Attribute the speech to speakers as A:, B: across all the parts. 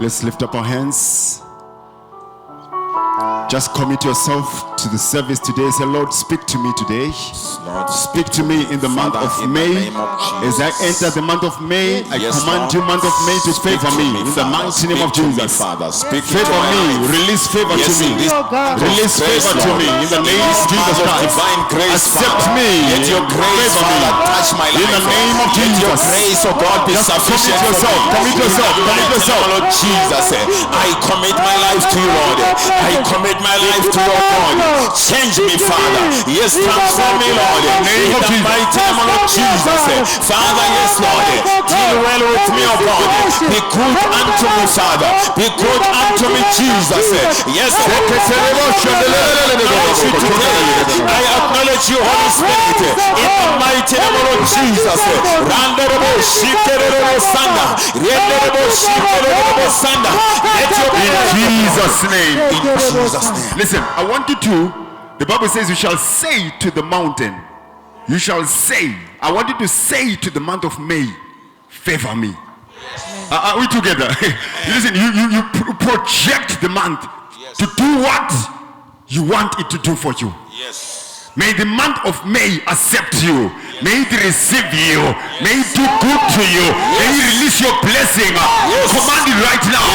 A: Let's lift up our hands. Just commit yourself to the service today. Say, Lord, speak to me today.
B: Lord,
A: Speak to me in the month of
B: in the
A: May.
B: name of
A: As
B: Jesus.
A: I enter the month of May, I
B: Yes,
A: command
B: Lord.
A: you, month of May, to
B: Speak
A: favor
B: to
A: me in the
B: Father.
A: mighty name of
B: Speak to me,
A: Jesus.
B: Father. Speak into
A: Favor
B: my
A: me,
B: life.
A: release favor
B: Yes,
A: to me.
B: in this
A: Release favor to me in the name of Jesus
B: Father,
A: Christ.
B: divine grace,
A: Accept
B: Father.
A: me.
B: Let your grace,
A: Favor me.
B: Father, touch my life.
A: In the name of
B: Let your
A: Jesus.
B: grace, oh God, be
A: Just
B: sufficient.
A: commit yourself. Commit yourself. Commit yourself.
B: Lord Jesus, I commit my life to you, Lord. I commit my life to you, God. Change me, Father. Yes, transform me, Lord. In the mighty name of Lord Jesus. Father, yes, Lord. Deal well with me, oh God. Be good unto me, Father. Be good unto me, Jesus. Yes, I acknowledge you today. I acknowledge you, Holy Spirit. In the mighty name of Lord Jesus. Let your
A: Jesus' name.
B: in Jesus' name.
A: Listen, I want you to, the Bible says you shall say to the mountain, you shall say, I want you to say to the month of May, favor me. Are we together? Listen, you project the month to do what you want it to do for you.
B: Yes.
A: May the month of May accept you. May it receive you. May it do good to you. May it release your blessing. Command it right now.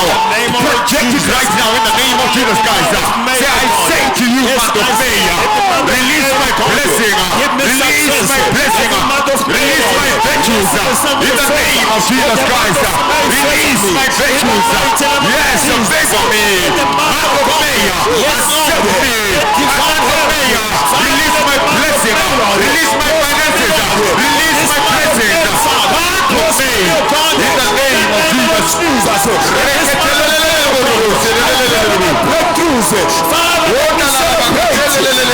A: Project it right now in the name of Jesus Christ. Say, I say to you, month of May, release my blessing. Release my blessing. Release my virtues in the name of Jesus Christ. Release my virtues. Yes, favor me. Month of May, accept me. Month of May, release my blessing. Release my finances. Release my blessing. Month of May, in the name of Jesus.
B: Breakthroughs. Father,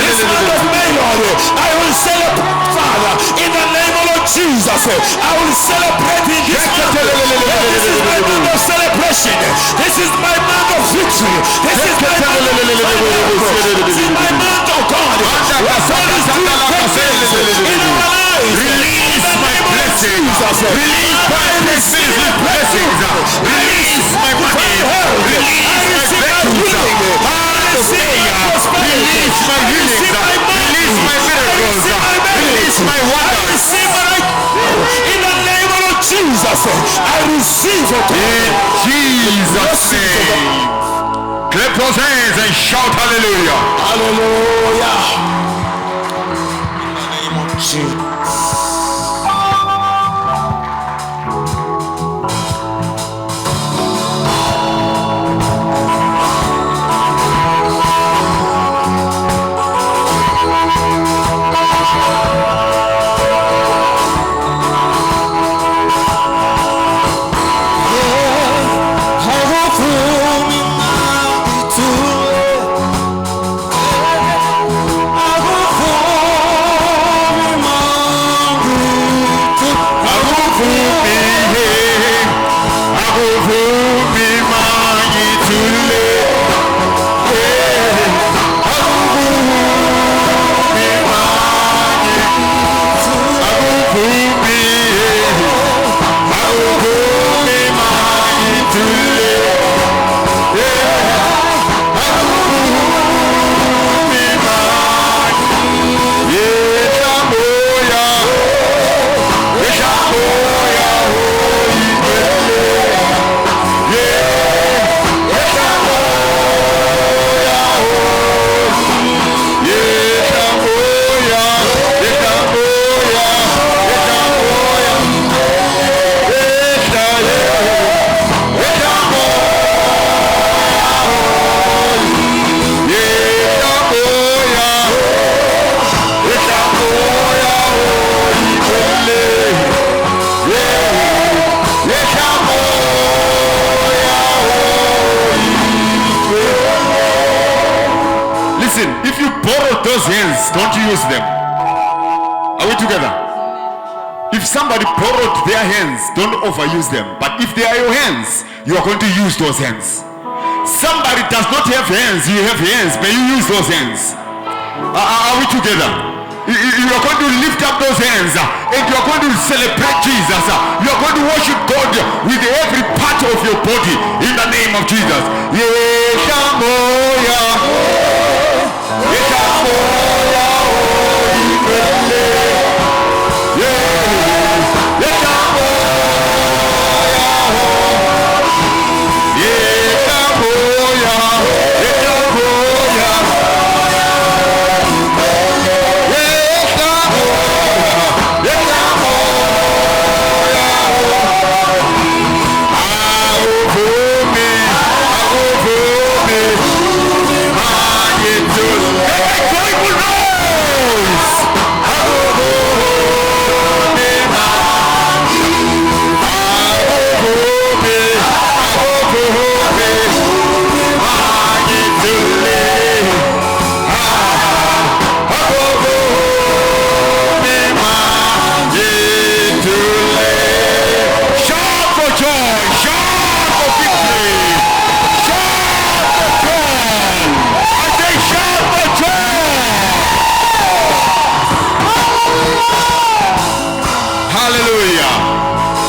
B: this month of May, Lord, I will celebrate, Father, in the name of Lord Jesus. I will celebrate in this month. This is my month of celebration. This is my month of victory. This is my month of triumph. This is my month of God. What God is doing great things in our lives.
A: Release my blessings. Release my blessings. Release my money. Release my virtues. Release my healings. Release my miracles. Release my wonders.
B: In the name of Lord Jesus, I receive it.
A: In Jesus' name. Clap those hands and shout hallelujah.
B: Hallelujah. In the name of Jesus.
A: Those hands, don't use them. Are we together? If somebody borrowed their hands, don't overuse them. But if they are your hands, you are going to use those hands. Somebody does not have hands, you have hands, may you use those hands. Are we together? You are going to lift up those hands and you are going to celebrate Jesus. You are going to worship God with every part of your body in the name Jesus. Yekamoya. Yekamoya.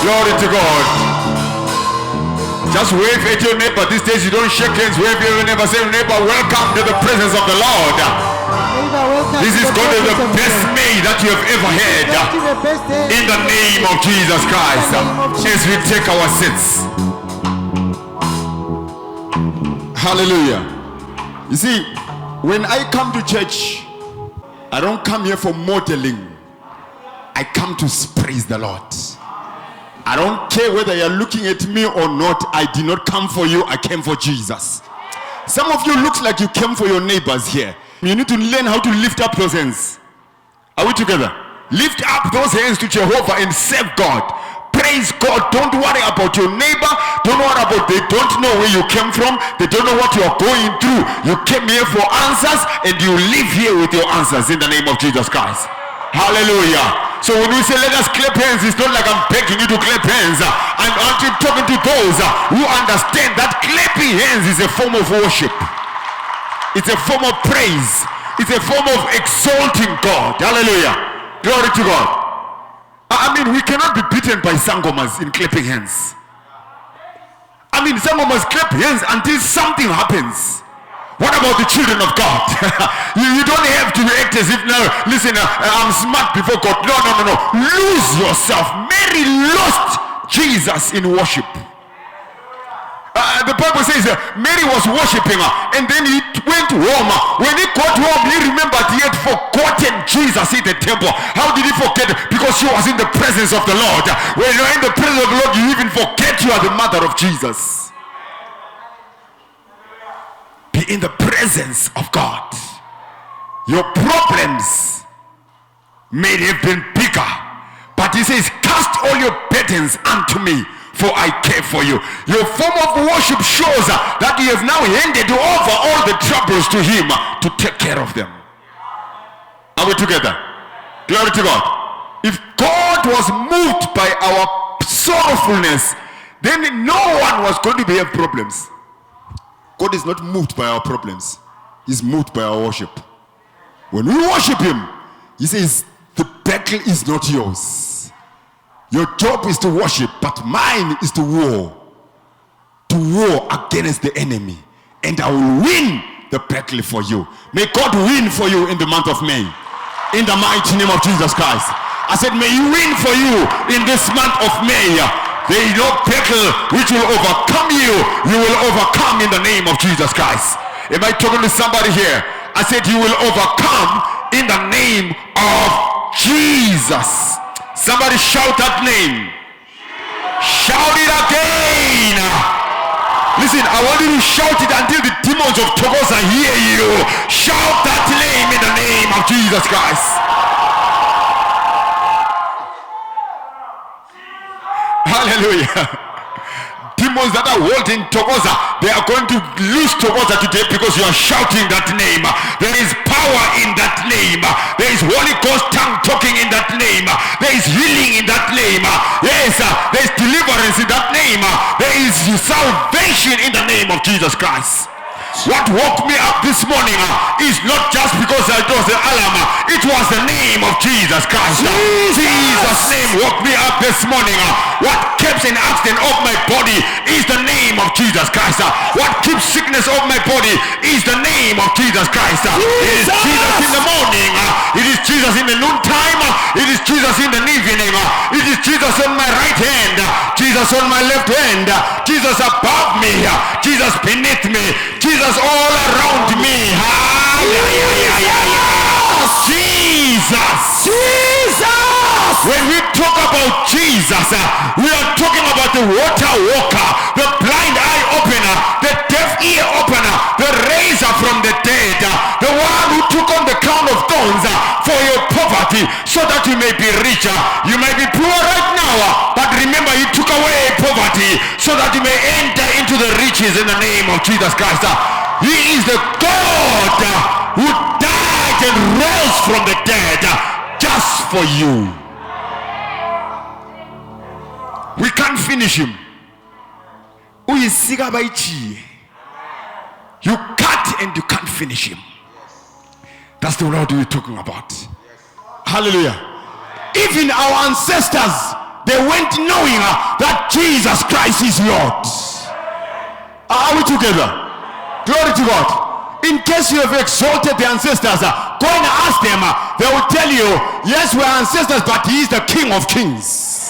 A: Glory to God. Just wave at your neighbor. These days you don't shake hands. Wave at your neighbor. Say, neighbor, welcome to the presence of the Lord. This is going to be the best May that you have ever had. In the name of Jesus Christ. As we take our seats. Hallelujah. You see, when I come to church, I don't come here for modeling. I come to praise the Lord. I don't care whether you're looking at me or not. I did not come for you. I came for Jesus. Some of you look like you came for your neighbors here. You need to learn how to lift up those hands. Are we together? Lift up those hands to Jehovah and serve God. Praise God. Don't worry about your neighbor. Don't worry about they don't know where you came from. They don't know what you are going through. You came here for answers and you live here with your answers in the name of Jesus Christ. Hallelujah. So when we say let us clap hands, it's not like I'm begging you to clap hands. I'm actually talking to those who understand that clapping hands is a form of worship. It's a form of praise. It's a form of exalting God. Hallelujah. Glory to God. I mean, we cannot be beaten by sangomas in clapping hands. I mean, sangomas clap hands until something happens. What about the children of God? you don't have to act as if, no, listen, I'm smart before God. No. Lose yourself. Mary lost Jesus in worship. The Bible says Mary was worshiping her and then he went home. When he got home, he remembered he had forgotten Jesus in the temple. How did he forget? Because she was in the presence of the Lord. When you're in the presence of the Lord, you even forget you are the mother of Jesus. Be in the presence of God. Your problems may have been bigger, but he says, cast all your burdens unto me, for I care for you. Your form of worship shows that you have now handed over all the troubles to him to take care of them. Are we together? Glory to God. If God was moved by our sorrowfulness, then no one was going to have problems. God is not moved by our problems. He's moved by our worship. When we worship him, he says, the battle is not yours. Your job is to worship, but mine is to war. To war against the enemy. And I will win the battle for you. May God win for you in the month of May. In the mighty name of Jesus Christ. I said, may you win for you in this month of May. There is no battle which will overcome you. You will overcome in the name of Jesus Christ. Am I talking to somebody here? I said you will overcome in the name of Jesus. Somebody shout that name. Shout it again. Listen, I want you to shout it until the demons of Togosa hear you. Shout that name in the name of Jesus Christ. Hallelujah. Demons that are holding Togosa, they are going to lose Togosa today because you are shouting that name. There is power in that name. There is Holy Ghost tongue talking in that name. There is healing in that name. Yes, there is deliverance in that name. There is salvation in the name of Jesus Christ. What woke me up this morning is not just because it was the alarm. It was the name of Jesus Christ. Jesus' name woke me up this morning. What keeps an accident off my body is the name of Jesus Christ. What keeps sickness off my body is the name of Jesus Christ. It is Jesus in the morning. It is Jesus in the noontime. It is Jesus in the evening. It is Jesus on my right hand. Jesus on my left hand. Jesus above me. Jesus beneath me. Jesus all around me. Jesus. When we talk about Jesus, we are talking about the water walker, the blind eye opener, the deaf ear opener, the raiser from the dead, the one who took on the crown of thorns for your poverty so that you may be richer. You may be poor right now, but remember he took away poverty so that you may enter into the riches in the name of Jesus Christ. He is the God who died and rose from the dead just for you. We can't finish him. You cut and you can't finish him. That's the Lord we're talking about. Hallelujah. Even our ancestors, they went knowing that Jesus Christ is Lord. Are we together? Glory to God. In case you have exalted the ancestors, go and ask them. They will tell you, yes, we are ancestors, but he is the King of Kings.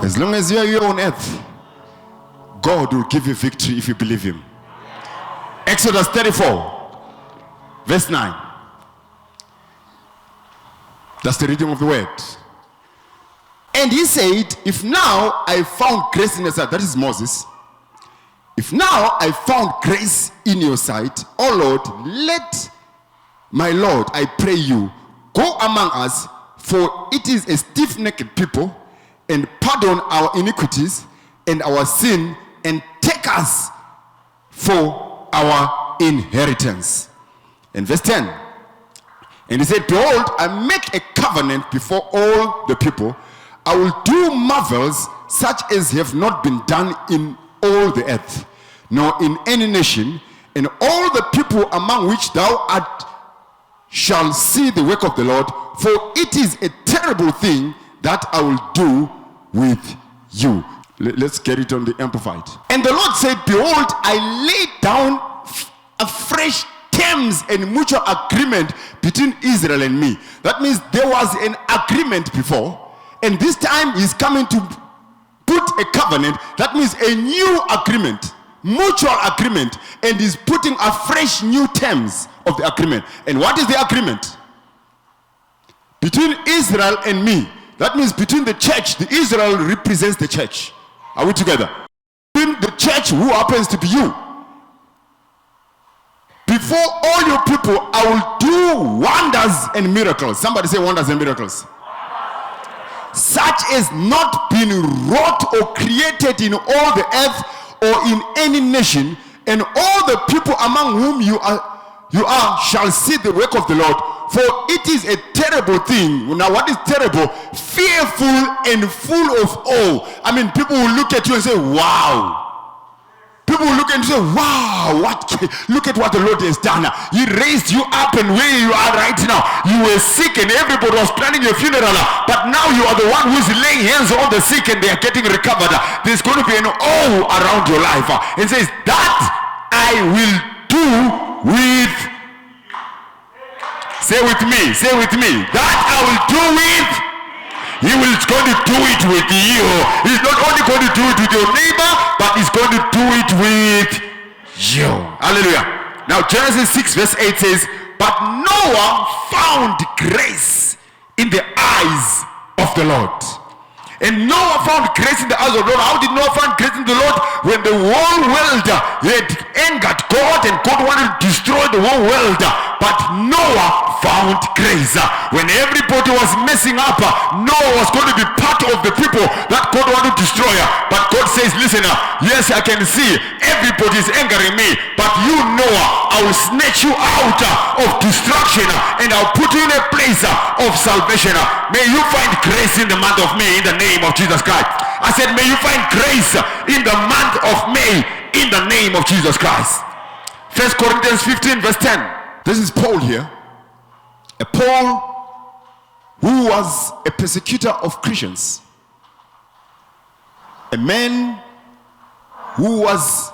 A: As long as you are here on earth, God will give you victory if you believe him. Exodus 34, verse 9. That's the reading of the word. And he said, if now I found grace in your sight, that is Moses. If now I found grace in your sight, O Lord, let my Lord, I pray you, go among us, for it is a stiff-necked people, and pardon our iniquities and our sin, and take us for our inheritance. And verse 10. And he said, behold, I make a covenant before all the people. I will do marvels such as have not been done in all the earth, nor in any nation, and all the people among which thou art shall see the work of the Lord, for it is a terrible thing that I will do with you. Let's get it on the Amplified. And the Lord said, behold, I lay down a fresh terms and mutual agreement between Israel and me. That means there was an agreement before, and this time he's coming to put a covenant. That means a new agreement, mutual agreement, and he's putting a fresh new terms of the agreement. And what is the agreement? Between Israel and me. That means between the church, the Israel represents the church. Are we together? Between the church, who happens to be you. Before all your people, I will do wonders and miracles. Somebody say wonders and miracles. Such as not been wrought or created in all the earth or in any nation, and all the people among whom you are shall see the work of the Lord. For it is a terrible thing. Now what is terrible? Fearful and full of awe. I mean, people will look at you and say, wow. People will look at you and say, wow, look at what the Lord has done. He raised you up, and where you are right now, you were sick and everybody was planning your funeral, but now you are the one who is laying hands on the sick and they are getting recovered. There's going to be an awe around your life. It says, that I will do with, say with me, that I will do with, he is going to do it with you. He's not only going to do it with your neighbor, but he's going to do it with you. Hallelujah. Now Genesis 6 verse 8 says, but Noah found grace in the eyes of the Lord. And Noah found grace in the eyes of the Lord. How did Noah find grace in the Lord? When the whole world had angered God and God wanted to destroy the whole world. But Noah found grace. When everybody was messing up, Noah was going to be part of the people that God wanted to destroy. But God says, listen, yes, I can see everybody is angering me, but you, Noah, I will snatch you out of destruction and I'll put you in a place of salvation. May you find grace in the month of May in the name of Jesus Christ. I said, may you find grace in the month of May in the name of Jesus Christ. 1 Corinthians 15 verse 10.
B: This is Paul here. A Paul who was a persecutor of Christians. A man who was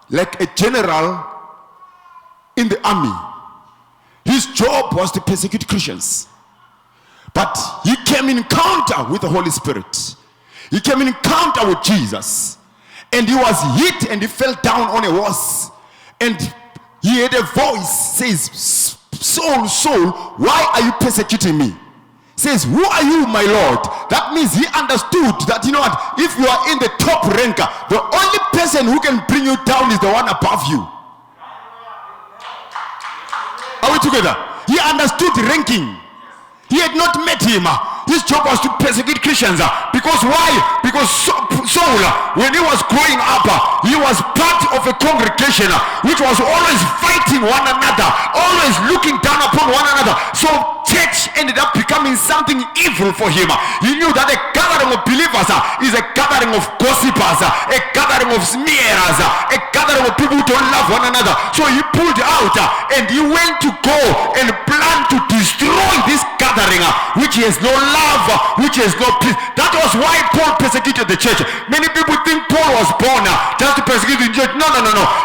B: like a general in the army. His job was to persecute Christians. But he came in encounter with the Holy Spirit. He came in encounter with Jesus. And he was hit and he fell down on a horse. And he heard a voice says, Saul, Saul, why are you persecuting me? Says, who are you, my Lord? That means he understood that, you know what, if you are in the top rank, the only person who can bring you down is the one above you. Are we together? He understood ranking. He had not met him. His job was to persecute Christians. Because why? Because Saul, when he was growing up, he was part of a congregation which was always fighting one another, always looking down upon one another. So church ended up becoming something evil for him. He knew that a gathering of believers is a gathering of gossipers, a gathering of smearers, a gathering of people who don't love one another. So he pulled out and he went to go and plan to destroy this gathering which has no love, which has no peace. That was why Paul persecuted the church. Many people think Paul was born just to persecute the church. No.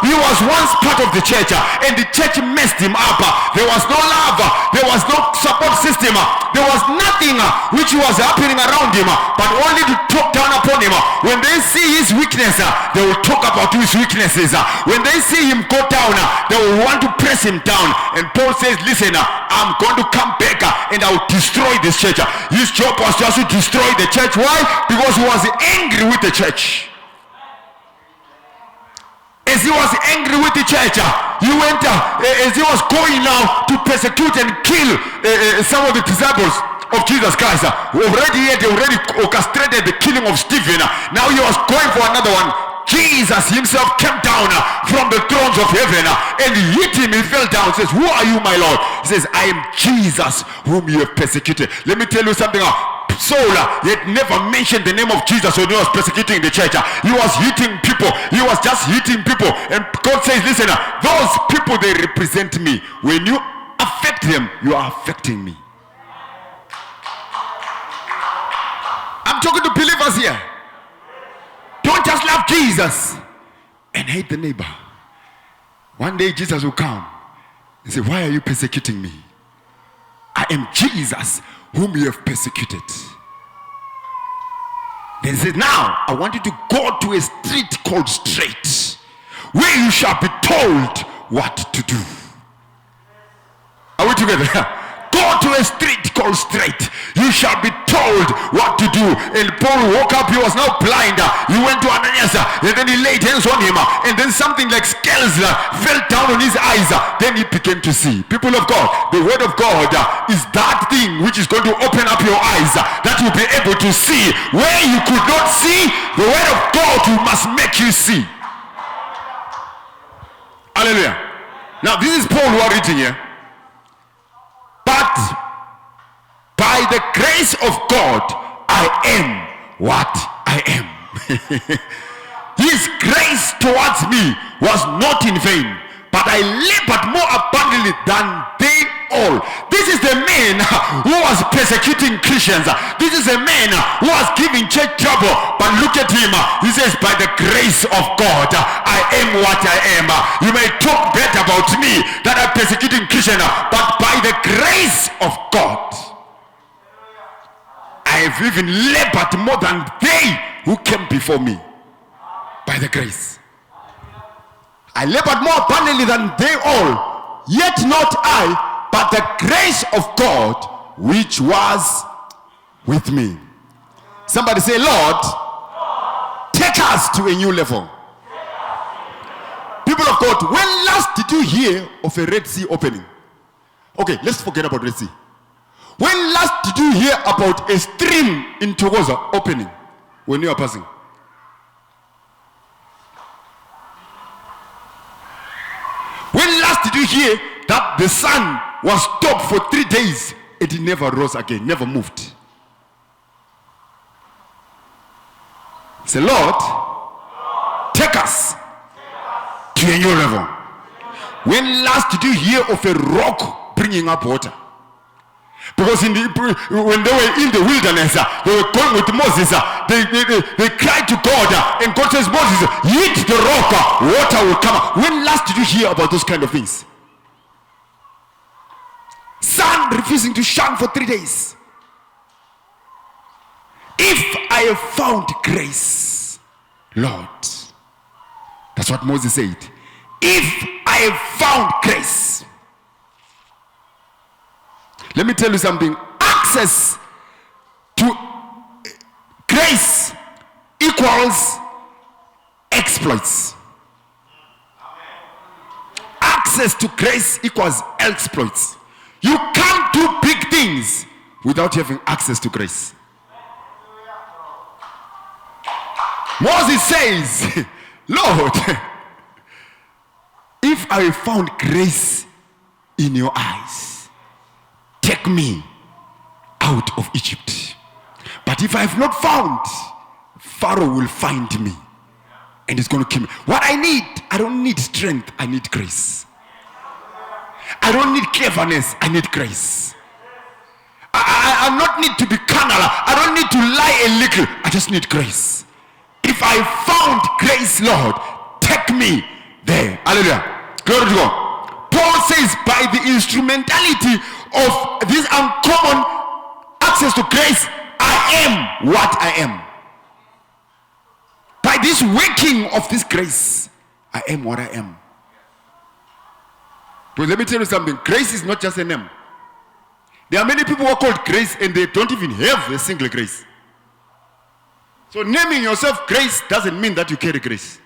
B: He was once part of the church and the church messed him up. There was no love. There was no support system. There was nothing which was happening around him, but only to talk down upon him. When they see his weakness, they will talk about his weaknesses. When they see him go down, they will want to press him down. And Paul says, listen, I'm going to come back and I will destroy this church. His job was just to destroy the church. Why? Because he was angry with the church. As he was angry with the church, he went, as he was going now to persecute and kill some of the disciples of Jesus Christ, who already orchestrated the killing of Stephen. Now he was going for another one. Jesus himself came down from the thrones of heaven and hit him. He fell down. He says, who are you, my Lord? He says, I am Jesus whom you have persecuted. Let me tell you something. Saul had never mentioned the name of Jesus when he was persecuting the church. He was hitting people. He was just hitting people. And God says, listen, those people, they represent me. When you affect them, you are affecting me. I'm talking to believers here. Don't just love Jesus and hate the neighbor. One day Jesus will come and say, why are you persecuting me? I am Jesus whom you have persecuted. Then he says, now I want you to go to a street called Straight, where you shall be told what to do. Are we together? Go to a street called Straight. You shall be told what to do. And Paul woke up. He was now blind. He went to Ananias and then he laid hands on him. And then something like scales fell down on his eyes. Then he began to see. People of God, the word of God is that thing which is going to open up your eyes, that you'll be able to see where you could not see. The word of God must make you see. Hallelujah. Now this is Paul who are reading here. But by the grace of God, I am what I am. His grace towards me was not in vain, but I labored more abundantly than they all. This is the man who was persecuting Christians. This is a man who was giving church trouble. But look at him. He says, by the grace of God, I am what I am. You may talk bad about me that I'm persecuting Christians, but by the grace of God, I have even labored more than they who came before me. By the grace. I labored more abundantly than they all, yet not I, but the grace of God which was with me. Somebody say, Lord, take us to a new level. People of God, when last did you hear of a Red Sea opening? Okay, let's forget about Red Sea. When last did you hear about a stream in Togoza opening when you are passing? When last did you hear that the sun was stopped for 3 days and it never rose again, never moved?
A: Say, Lord, take us to a new level. When last did you hear of a rock bringing up water? Because when they were in the wilderness, they were going with Moses. They cried to God, and God says, Moses, hit the rock, water will come up. When last did you hear about those kind of things? Sun refusing to shine for 3 days. If I have found grace, Lord, that's what Moses said. If I have found grace, let me tell you something. Access to grace equals exploits. Access to grace equals exploits. You can't do big things without having access to grace. Moses says, Lord, if I found grace in your eyes, take me out of Egypt. But if I have not found, Pharaoh will find me and he's going to kill me. What I don't need strength, I need grace. I don't need cleverness, I need grace. I don't need to be carnal, I don't need to lie a little, I just need grace. If I found grace, Lord, take me there. Hallelujah. Glory to God. Paul says, by the instrumentality of this uncommon access to grace, I am what I am. By this working of this grace, I am what I am. But let me tell you something. Grace is not just a name. There are many people who are called grace and they don't even have a single grace. So naming yourself grace doesn't mean that you carry grace.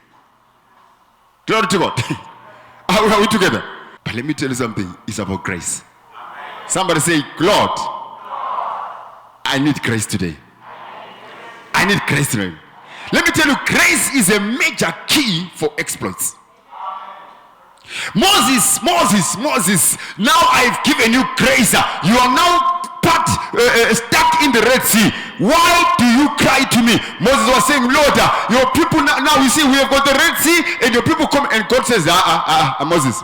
A: Glory to God. Are we together? But let me tell you something. It's about grace. Somebody say, Lord, I need grace today. I need grace today. Let me tell you, grace is a major key for exploits. Moses, now I've given you grace. You are now stuck in the Red Sea. Why do you cry to me? Moses was saying, Lord, your people now you see we have got the Red Sea and your people come, and God says,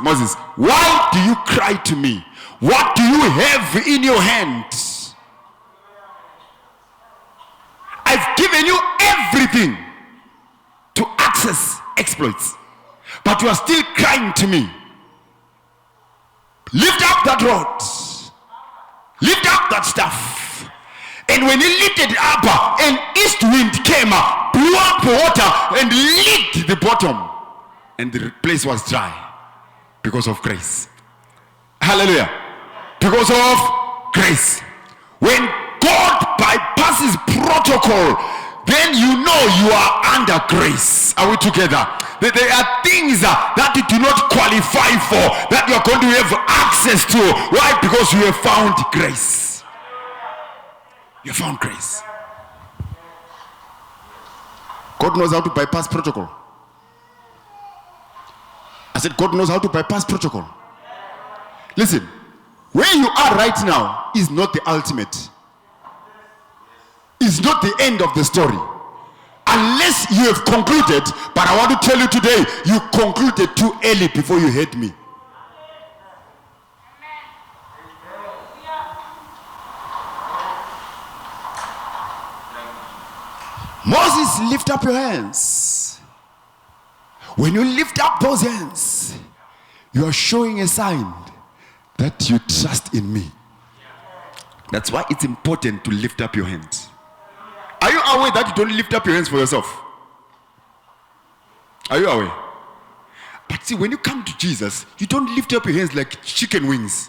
A: Moses, why do you cry to me? What do you have in your hand? I've given you everything to access exploits, but you are still crying to me. Lift up that rod. Lift up that staff. And when he lifted it up, an east wind came, blew up the water and licked the bottom. And the place was dry because of grace. Hallelujah. Because of grace. When God bypasses protocol, then you know you are under grace. Are we together? There are things that you do not qualify for that you are going to have access to. Why? Because you have found grace. You have found grace. God knows how to bypass protocol. I said God knows how to bypass protocol. Listen, where you are right now is not the ultimate. It's not the end of the story. Unless you have concluded, but I want to tell you today, you concluded too early before you heard me. Moses, lift up your hands. When you lift up those hands, you are showing a sign that you trust in me. That's why it's important to lift up your hands. Are you aware that you don't lift up your hands for yourself? Are you aware? But see, when you come to Jesus, you don't lift up your hands like chicken wings.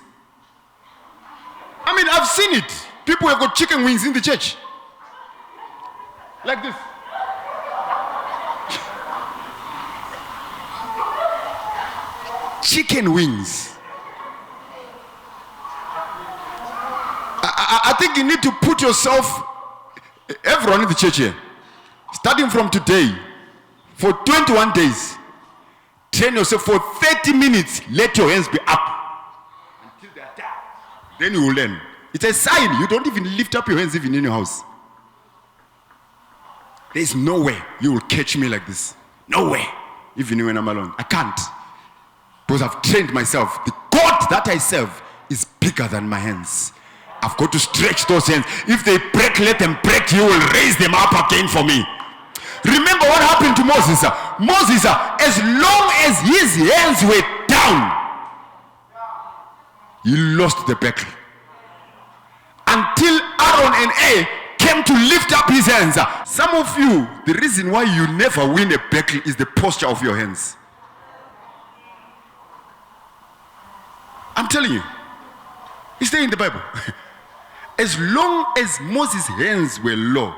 A: I mean, I've seen it. People have got chicken wings in the church. Like this. Chicken wings. I think you need to put yourself, everyone in the church here, starting from today, for 21 days, train yourself for 30 minutes, let your hands be up until they are down. Then you will learn. It's a sign. You don't even lift up your hands even in your house. There's no way you will catch me like this. No way. Even when I'm alone. I can't. Because I've trained myself. The God that I serve is bigger than my hands. I've got to stretch those hands. If they break, let them break. You will raise them up again for me. Remember what happened to Moses. Moses, as long as his hands were down, he lost the battle. Until Aaron and A came to lift up his hands. Some of you, the reason why you never win a battle is the posture of your hands. I'm telling you. It's there in the Bible. As long as Moses' hands were low,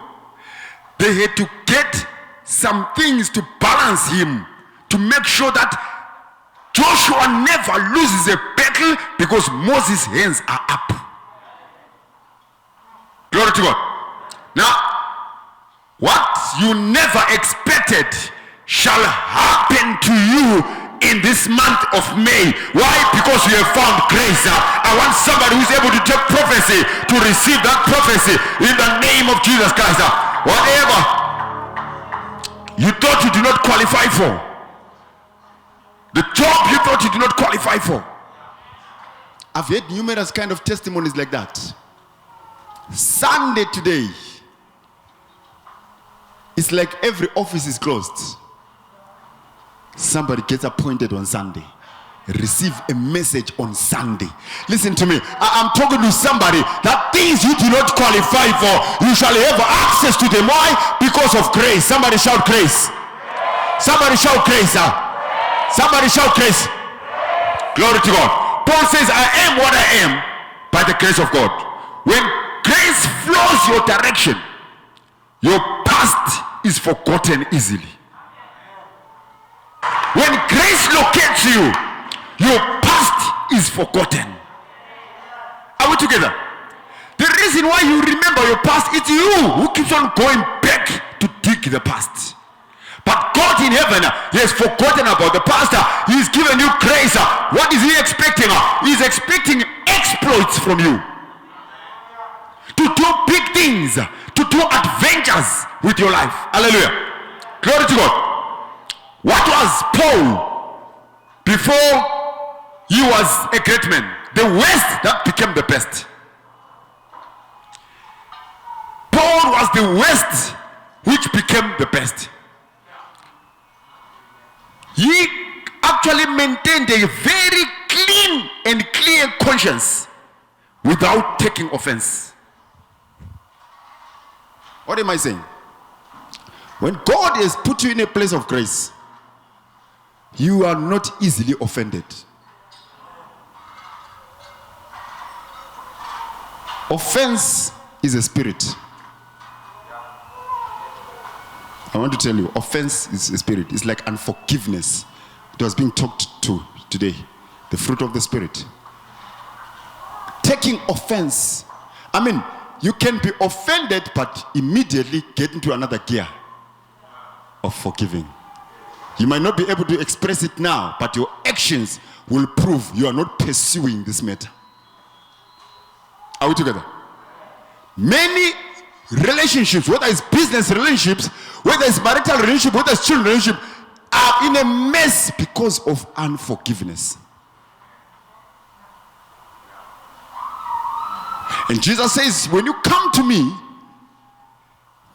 A: they had to get some things to balance him, to make sure that Joshua never loses a battle because Moses' hands are up. Glory to God. Now, what you never expected shall happen to you in this month of May. Why? Because you have found grace. I want somebody who's able to take prophecy to receive that prophecy in the name of Jesus Christ. Whatever you thought you did not qualify for, the job you thought you did not qualify for. I've heard numerous kind of testimonies like that. Sunday today, it's like every office is closed. Somebody gets appointed on Sunday. Receive a message on Sunday. Listen to me. I'm talking to somebody that things you do not qualify for, you shall have access to them. Why? Because of grace. Somebody shout grace. Somebody shout grace. Somebody shout grace. Glory to God. Paul says, I am what I am by the grace of God. When grace flows your direction, your past is forgotten easily. When grace locates you, your past is forgotten. Are we together? The reason why you remember your past, it's you who keeps on going back to dig the past. But God in heaven, He has forgotten about the past. He's given you grace. What is He expecting? He's expecting exploits from you. To do big things, to do adventures with your life. Hallelujah. Glory to God. What was Paul before he was a great man? The worst that became the best. Paul was the worst which became the best. He actually maintained a very clean and clear conscience without taking offense. What am I saying? When God has put you in a place of grace, you are not easily offended. Offense is a spirit. I want to tell you, offense is a spirit. It's like unforgiveness. It was being talked to today. The fruit of the spirit. Taking offense. I mean, you can be offended, but immediately get into another gear of forgiving. You might not be able to express it now, but your actions will prove you are not pursuing this matter. Are we together? Many relationships, whether it's business relationships, whether it's marital relationship, whether it's children relationship, are in a mess because of unforgiveness. And Jesus says, when you come to me,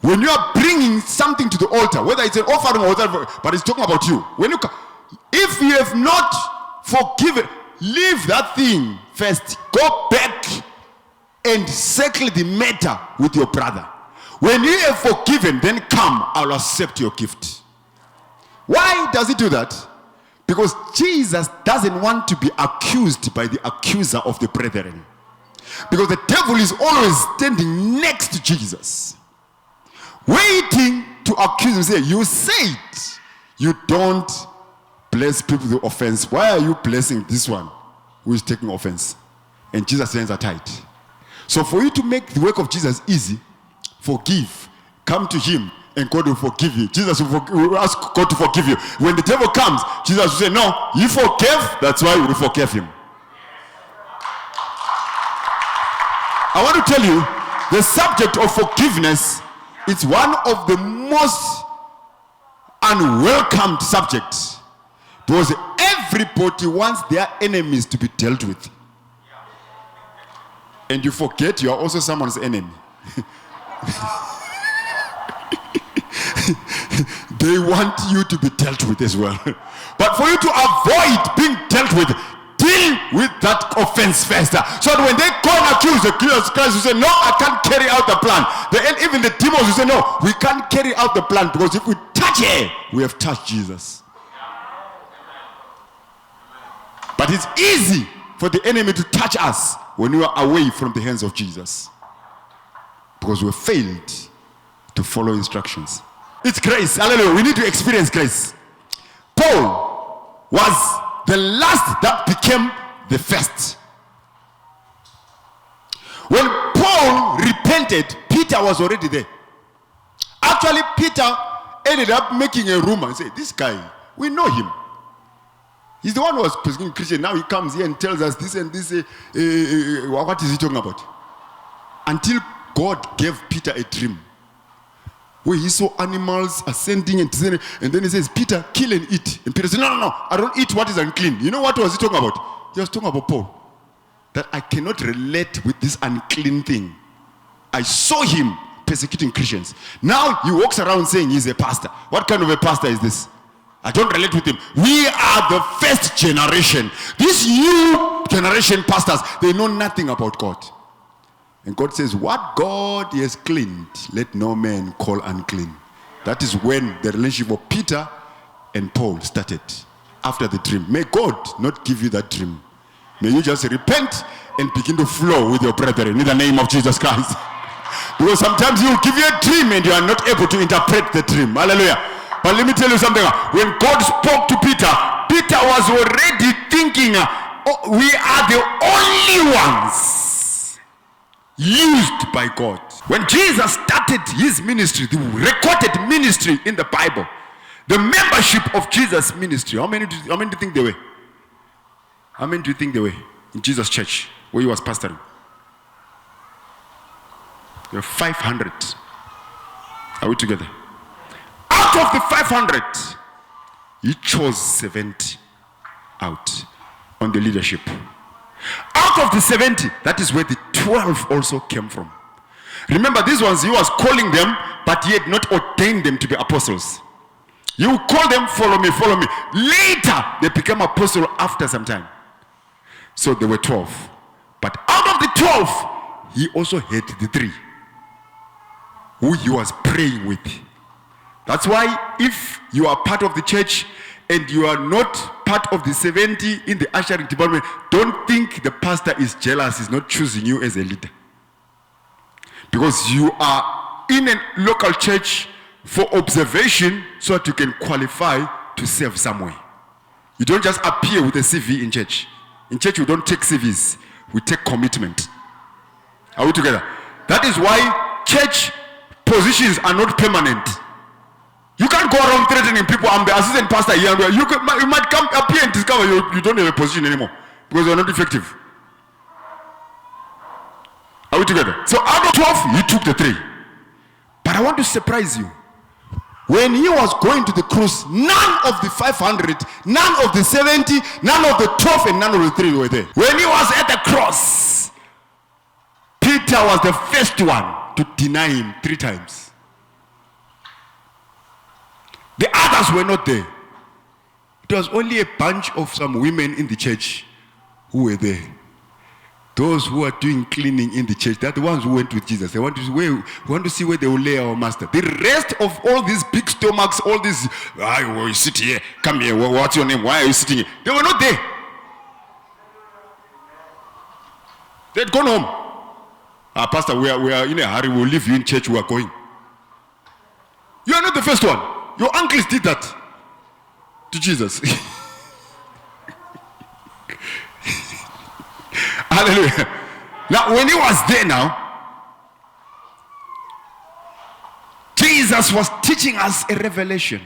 A: when you are bringing something to the altar, whether it's an offering or whatever, but it's talking about you. When you come, if you have not forgiven, leave that thing first. Go back and settle the matter with your brother. When you have forgiven, then come, I'll accept your gift. Why does he do that? Because Jesus doesn't want to be accused by the accuser of the brethren. Because the devil is always standing next to Jesus, waiting to accuse him. Say, you said you don't bless people with offense. Why are you blessing this one who is taking offense? And Jesus' hands are tied. So for you to make the work of Jesus easy, forgive. Come to him and God will forgive you. Jesus will ask God to forgive you. When the devil comes, Jesus will say, no, you forgave, that's why we forgave him. I want to tell you, the subject of forgiveness is one of the most unwelcomed subject, because everybody wants their enemies to be dealt with. And you forget you are also someone's enemy. They want you to be dealt with as well. But for you to avoid being dealt with, deal with that offense first. So that when they go and accuse the Christ, you say, no, I can't carry out the plan. Even the demons will say, no, we can't carry out the plan, because if we touch her, we have touched Jesus. But it's easy for the enemy to touch us when we are away from the hands of Jesus, because we failed to follow instructions. It's grace. Hallelujah. We need to experience grace. Paul was the last that became the first. When Paul repented, Peter was already there. Actually, Peter ended up making a rumor and said, this guy, we know him. He's the one who was persecuting Christian. Now he comes here and tells us this and this. What is he talking about? Until God gave Peter a dream where he saw animals ascending and descending, and then he says, Peter, kill and eat. And Peter said, no, I don't eat what is unclean. You know what was he talking about? He was talking about Paul. That I cannot relate with this unclean thing. I saw him persecuting Christians. Now he walks around saying he's a pastor. What kind of a pastor is this? I don't relate with him. We are the first generation. These new generation pastors, they know nothing about God. And God says, what God has cleaned, let no man call unclean. That is when the relationship of Peter and Paul started, after the dream. May God not give you that dream. May you just repent and begin to flow with your brethren in the name of Jesus Christ. Because sometimes he will give you a dream and you are not able to interpret the dream. Hallelujah. But let me tell you something. When God spoke to Peter, Peter was already thinking, we are the only ones used by God. When Jesus started his ministry, the recorded ministry in the Bible, the membership of Jesus' ministry, how many do you think they were? How many do you think they were in Jesus' church where he was pastoring? There were 500. Are we together? Out of the 500, he chose 70 out on the leadership. Out of the 70, that is where the 12 also came from. Remember, these ones, he was calling them, but he had not ordained them to be apostles. You call them, follow me, follow me. Later, they became apostles after some time. So there were 12. But out of the 12, he also had the 3 who he was praying with. That's why if you are part of the church and you are not part of the 70 in the ushering department, don't think the pastor is jealous, is not choosing you as a leader. Because you are in a local church for observation so that you can qualify to serve somewhere. You don't just appear with a CV in church. In church, we don't take CVs. We take commitment. Are we together? That is why church positions are not permanent. You can't go around threatening people. I'm the assistant pastor here. You might come appear and discover you don't have a position anymore because you're not effective. Are we together? So out of 12, he took the 3. But I want to surprise you. When he was going to the cross, none of the 500, none of the 70, none of the 12, and none of the 3 were there. When he was at the cross, Peter was the first one to deny him 3 times. The others were not there. It was only a bunch of some women in the church who were there. Those who are doing cleaning in the church, they're the ones who went with Jesus. They want to see where they will lay our master. The rest of all these big stomachs, all these, you sit here, come here, what's your name? Why are you sitting here? They were not there. They'd gone home. Pastor, we are in a hurry. We'll leave you in church. We are going. You are not the first one. Your uncles did that to Jesus. Hallelujah. Now, when he was there now, Jesus was teaching us a revelation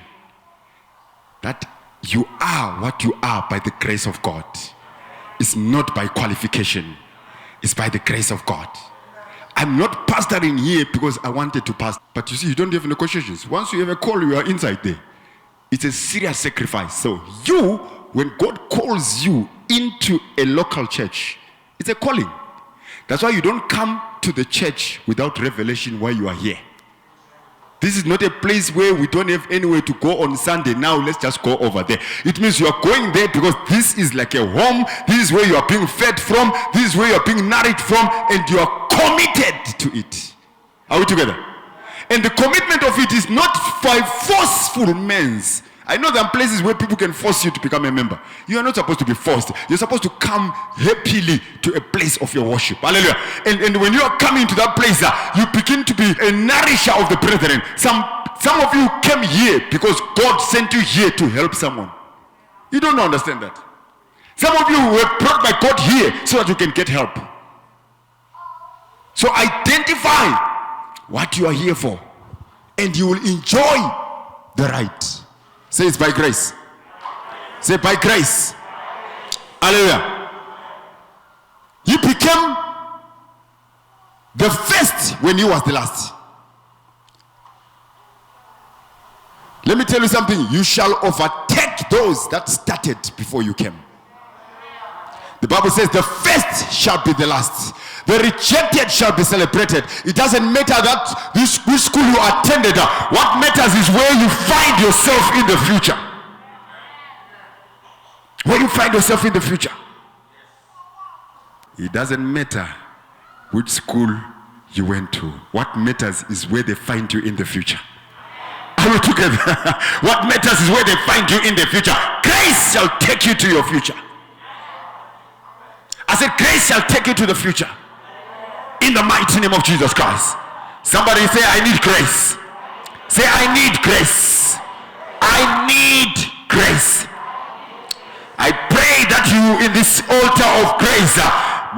A: that you are what you are by the grace of God. It's not by qualification. It's by the grace of God. I'm not pastoring here because I wanted to pastor. But you see, you don't have negotiations. Once you have a call, you are inside there. It's a serious sacrifice. So you, when God calls you into a local church, it's a calling. That's why you don't come to the church without revelation why you are here. This is not a place where we don't have anywhere to go on Sunday. Now let's just go over there. It means you are going there because this is like a home. This is where you are being fed from. This is where you are being nourished from, and you are committed to it. Are we together? And the commitment of it is not by forceful means. I know there are places where people can force you to become a member. You are not supposed to be forced. You're supposed to come happily to a place of your worship. Hallelujah. And when you are coming to that place, you begin to be a nourisher of the brethren. Some of you came here because God sent you here to help someone. You don't understand that. Some of you were brought by God here so that you can get help. So identify what you are here for, and you will enjoy the ride. Say it's by grace. Say by grace. Hallelujah. You became the first when you was the last. Let me tell you something. You shall overtake those that started before you came. The Bible says the first shall be the last. The rejected shall be celebrated. It doesn't matter that which school you attended. What matters is where you find yourself in the future. Where you find yourself in the future. It doesn't matter which school you went to. What matters is where they find you in the future. Are we together? What matters is where they find you in the future. Grace shall take you to your future. I said grace shall take you to the future. In the mighty name of Jesus Christ. Somebody say, I need grace. Say, I need grace. I need grace. I pray that you in this altar of grace,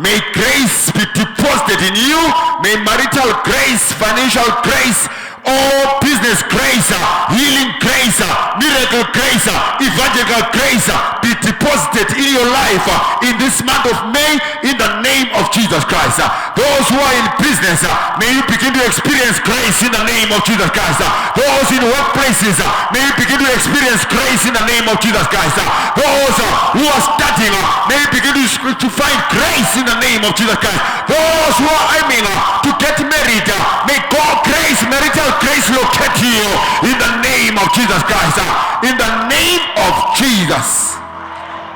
A: may grace be deposited in you. May marital grace, financial grace, all business grace, healing grace, miracle grace, evangelical grace be deposited in your life in this month of May in the name of Jesus Christ. Those who are in business, may you begin to experience grace in the name of Jesus Christ. Those in workplaces, may you begin to experience grace in the name of Jesus Christ. Those who are studying, may you begin to find grace in the name of Jesus Christ. Those who are aiming to get married, may God grace, marital grace locate you in the name of Jesus Christ. In the name of Jesus.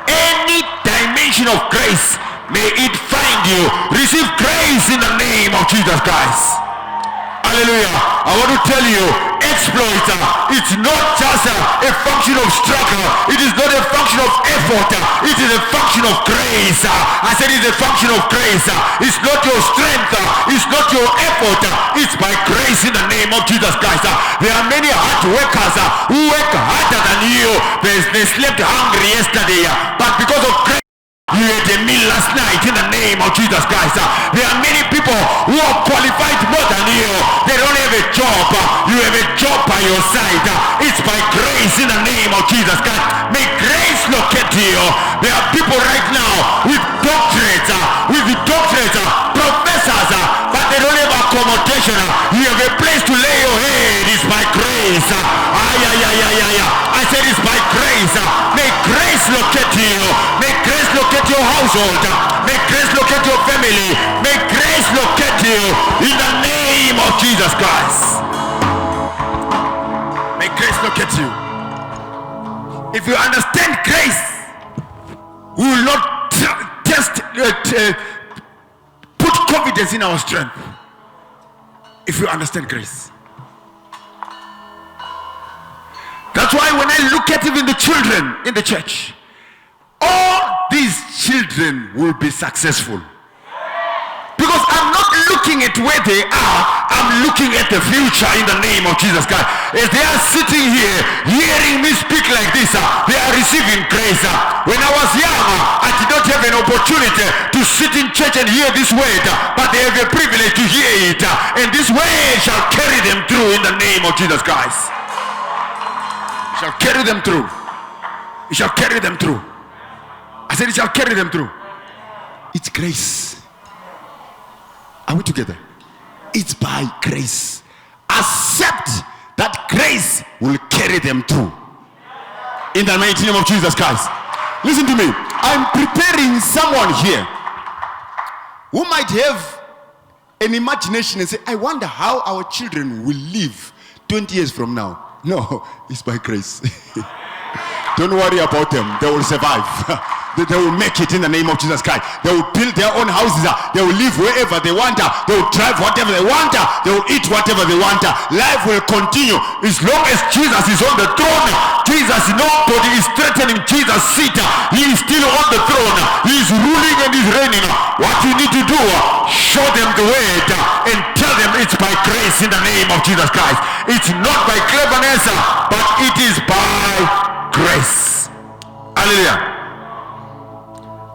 A: Any dimension of grace, may it find you. Receive grace in the name of Jesus Christ. Hallelujah. I want to tell you, exploit, it's not just a function of struggle. It is not a function of effort. It is a function of grace. I said it's a function of grace. It's not your strength. It's not your effort. It's by grace in the name of Jesus Christ. There are many hard workers who work harder than you. They slept hungry yesterday, but because of grace, you had a meal last night in the name of Jesus Christ. There are many people who are qualified more than you. They don't have a job. You have a job by your side. It's by grace in the name of Jesus Christ. May grace locate you. There are people right now with doctorates, professors, but they don't have accommodation. You have a place to lay your head. It's by grace. I said it's by grace. May grace locate you. May grace locate your household. May grace locate your family. May grace locate you in the name of Jesus Christ. May grace locate you. If you understand grace, we will not put confidence in our strength. If you understand grace. That's why when I look at even the children in the church, all these children will be successful. Because I'm not looking at where they are, I'm looking at the future in the name of Jesus Christ. As they are sitting here, hearing me speak like this, they are receiving grace. When I was young, I did not have an opportunity to sit in church and hear this word, but they have a privilege to hear it. And this word shall carry them through in the name of Jesus Christ. It shall carry them through. It shall carry them through. I said it shall carry them through. It's grace. Are we together? It's by grace. Accept that grace will carry them through. In the mighty name of Jesus Christ. Listen to me. I'm preparing someone here who might have an imagination and say, I wonder how our children will live 20 years from now. No, it's by grace. Don't worry about them. They will survive. They will make it in the name of Jesus Christ. They will build their own houses. They will live wherever they want. They will drive whatever they want. They will eat whatever they want. Life will continue as long as Jesus is on the throne. Jesus, nobody is threatening Jesus' seat. He is still on the throne. He is ruling and is reigning. What you need to do, show them the way and tell them it's by grace in the name of Jesus Christ. It's not by cleverness, but it is by grace. Hallelujah.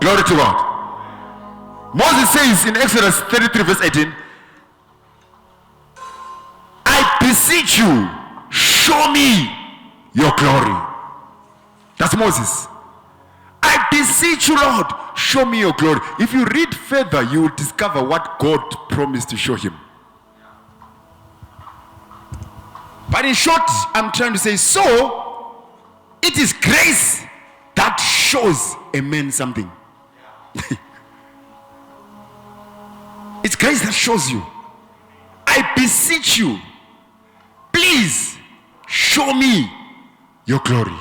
A: Glory to God. Moses says in Exodus 33 verse 18, I beseech you, show me your glory. That's Moses. I beseech you, Lord, show me your glory. If you read further, you will discover what God promised to show him. But in short, I'm trying to say, so it is grace that shows a man something. It's grace that shows you. I beseech you, please show me your glory.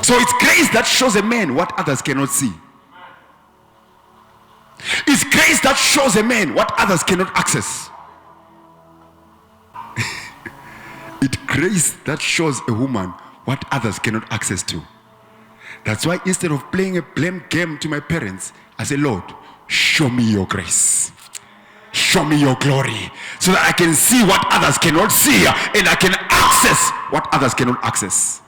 A: So it's grace that shows a man what others cannot see. It's grace that shows a man what others cannot access. It's grace that shows a woman what others cannot access to. That's why instead of playing a blame game to my parents, I say, Lord, show me your grace. Show me your glory so that I can see what others cannot see and I can access what others cannot access.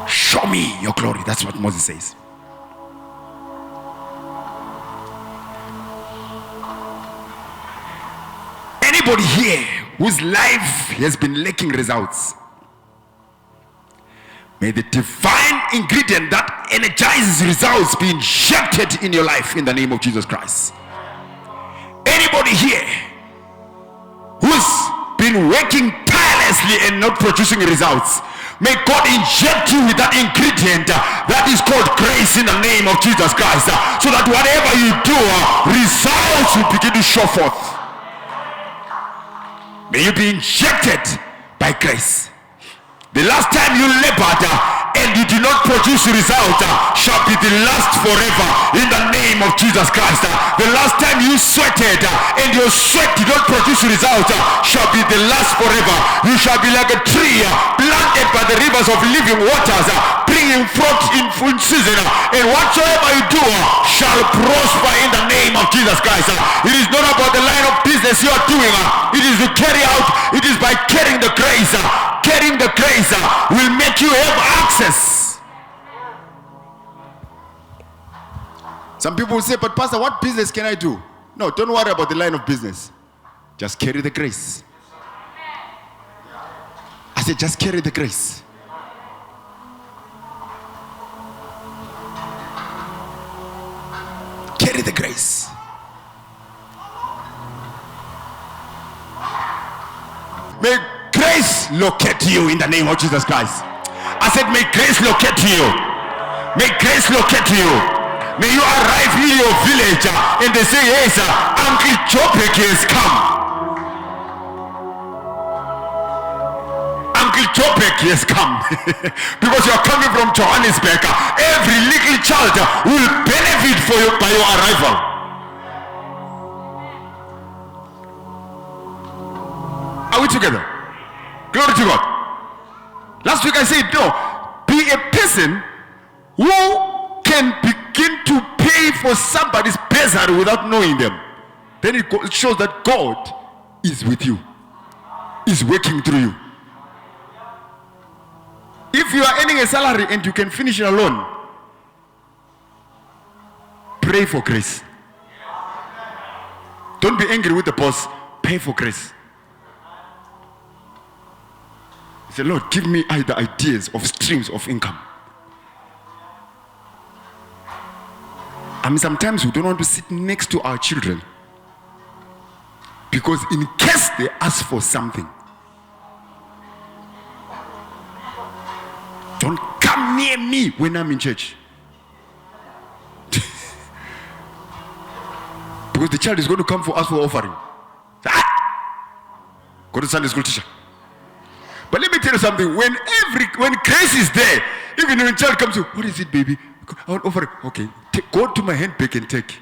A: Show me your glory. That's what Moses says. Anybody here whose life has been lacking results, may the divine ingredient that energizes results be injected in your life in the name of Jesus Christ. Anybody here who's been working tirelessly and not producing results, may God inject you with that ingredient that is called grace in the name of Jesus Christ, so that whatever you do, results will begin to show forth. May you be injected by grace. The last time you labored and you did not produce result shall be the last forever in the name of Jesus Christ. The last time you sweated and your sweat did not produce result shall be the last forever. You shall be like a tree planted by the rivers of living waters, bringing fruit in full season, and whatsoever you do shall prosper in the name of Jesus Christ. It is not about the line of business you are doing. It is to carry out. It is by carrying the grace. Carrying the grace will make you have access. Some people will say, but Pastor, what business can I do? No, don't worry about the line of business. Just carry the grace. I said, just carry the grace. Carry the grace. May grace locate you in the name of Jesus Christ. I said, may grace locate you. May grace locate you. May you arrive in your village and they say, yes, Uncle Jopek has come. Uncle Jopek has come. Because you are coming from Johannesburg. Every little child will benefit by your arrival. Are we together? Glory to God. Last week I said, no, be a person who can begin to pay for somebody's bursary without knowing them. Then it shows that God is with you, is working through you. If you are earning a salary and you can finish it alone, pray for grace. Don't be angry with the boss. Pay for grace. He said, Lord, give me the ideas of streams of income. I mean, sometimes we don't want to sit next to our children because in case they ask for something, don't come near me when I'm in church. Because the child is going to come for us for offering. Go to Sunday school teacher. But let me tell you something. When grace is there, even when a child comes to, what is it, baby? I want offering. Okay, go to my handbag and take.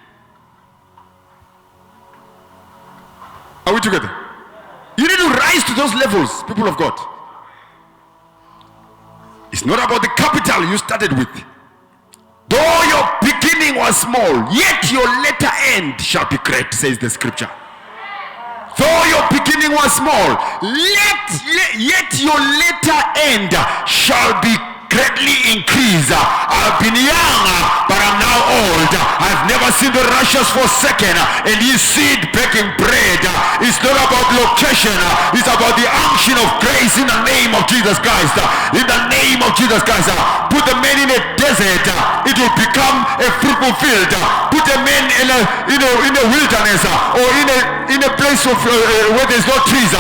A: Are we together? You need to rise to those levels, people of God. It's not about the capital you started with. Though your beginning was small, yet your latter end shall be great, says the scripture. Though your beginning was small, yet your latter end shall be greatly increased. I've been young, but I'm now old. I've never seen the righteous forsaken and his seed baking bread. It's not about location. It's about the unction of grace in the name of Jesus Christ. In the name of Jesus Christ. Put the man in a desert, it will become a fruitful field. Put a man in a wilderness or in a place of where there's no trees.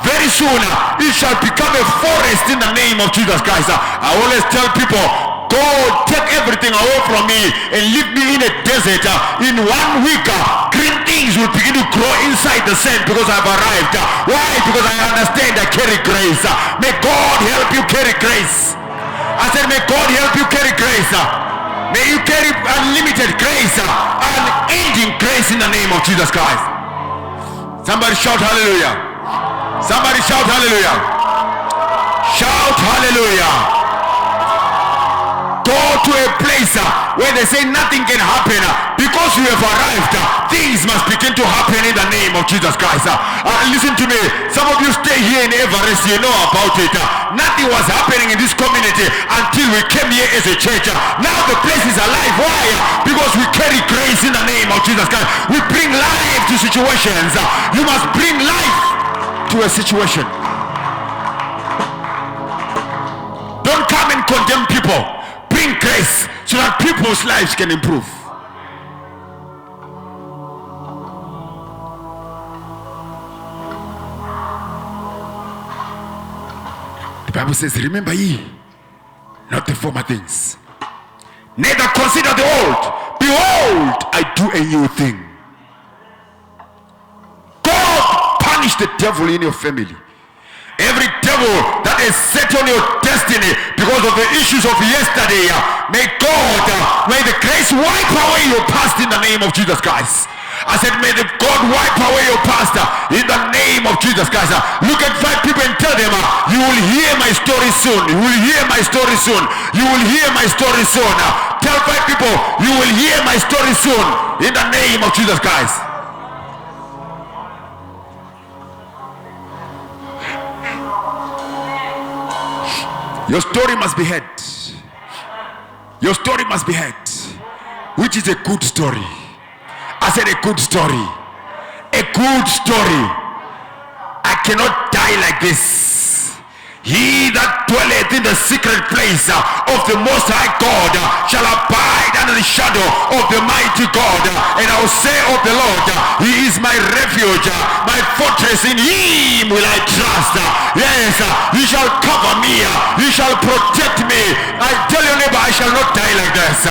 A: Very soon it shall become a forest in the name of Jesus Christ. I always tell people, go take everything away from me and leave me in a desert. In 1 week, green things will begin to grow inside the sand because I've arrived. Why? Because I understand I carry grace. May God help you carry grace. I said, may God help you carry grace. May you carry unlimited grace, unending grace in the name of Jesus Christ. Somebody shout hallelujah. Somebody shout hallelujah. Shout hallelujah. Go to a place where they say nothing can happen. Because you have arrived, things must begin to happen in the name of Jesus Christ. Listen to me. Some of you stay here in Everest, you know about it. Nothing was happening in this community until we came here as a church. Now the place is alive. Why? Because we carry grace in the name of Jesus Christ. We bring life to situations. You must bring life to a situation. Don't come and condemn people. Bring grace so that people's lives can improve. The Bible says, remember ye not the former things, neither consider the old. Behold, I do a new thing. God punish the devil in your family. Every devil that is set on your destiny because of the issues of yesterday, may the grace wipe away your past in the name of Jesus Christ. I said, may the God wipe away your past in the name of Jesus Christ. Look at 5 people and tell them, you will hear my story soon. You will hear my story soon. You will hear my story soon. Tell 5 people, you will hear my story soon in the name of Jesus Christ. Your story must be heard. Your story must be heard. Which is a good story. I said a good story. A good story. I cannot die like this. He that dwelleth in the secret place of the Most High God shall abide under the shadow of the mighty God. And I will say of the Lord, He is my refuge, my fortress, in Him will I trust. Yes, He shall cover me, He shall protect me. I tell your neighbor, I shall not die like this.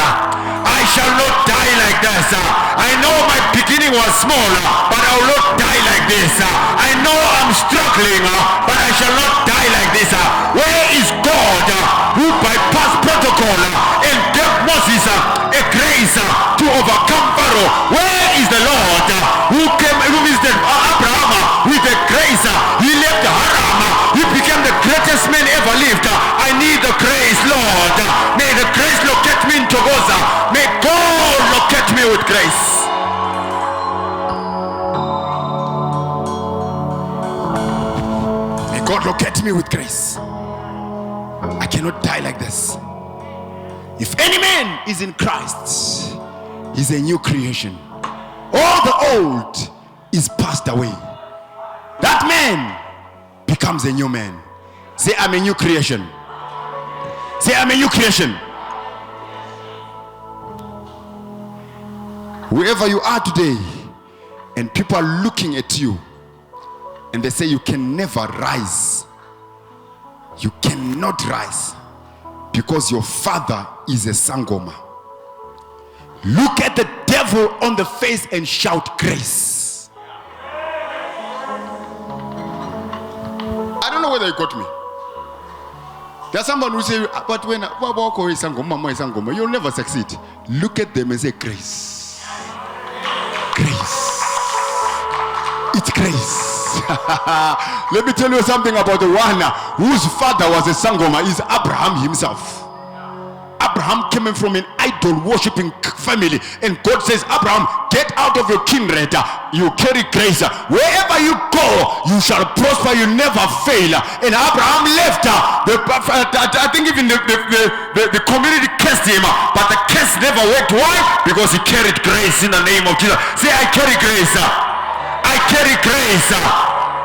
A: I shall not die like this. I know my beginning was small, but I will not die like this. I know I'm struggling, but I shall not die like this. Where is God who bypassed protocol and gave Moses a grace to overcome Pharaoh? Where is the Lord who visited Abraham with a grace? He left Haram. He became the greatest man ever lived. I need the grace, Lord. May the grace locate me in Togoza. May God locate me with grace. May God locate me with grace. I cannot die like this. If any man is in Christ, he's a new creation. All the old is passed away. That man becomes a new man. Say, I'm a new creation. Say, I'm a new creation. Wherever you are today, and people are looking at you, and they say you can never rise. You cannot rise because your father is a sangoma. Look at the devil on the face and shout grace. I don't know whether you got me. There's someone who say, but when sangoma, you'll never succeed. Look at them and say grace. Grace. It's grace. Let me tell you something about the one whose father was a sangoma is Abraham himself. Abraham came from an idol worshipping family, and God says, Abraham, get out of your kindred. You carry grace. Wherever you go, you shall prosper. You never fail. And Abraham left. I think even the community cursed him, but the curse never worked. Why? Because he carried grace in the name of Jesus. Say, I carry grace. I carry grace.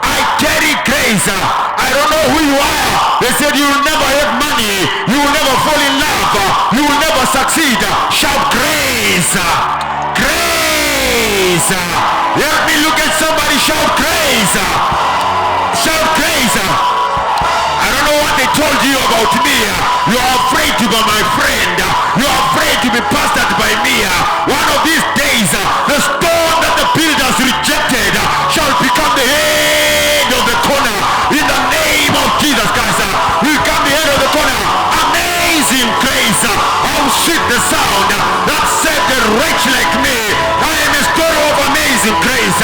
A: I carry grace. I don't know who you are. They said you will never have money. You will never fall in love. You will never succeed. Shout grace. Grace. Let me look at somebody. Shout grace. Shout grace. I don't know what they told you about me. You are afraid to be my friend. You are afraid to be pastored by me. One of these days, the stone that the builders rejected shall become the head of the corner. In the name of Jesus Christ, will become the head of the corner. Amazing grace. How sweet the sound that saved a wretch like me. I am a story of amazing grace.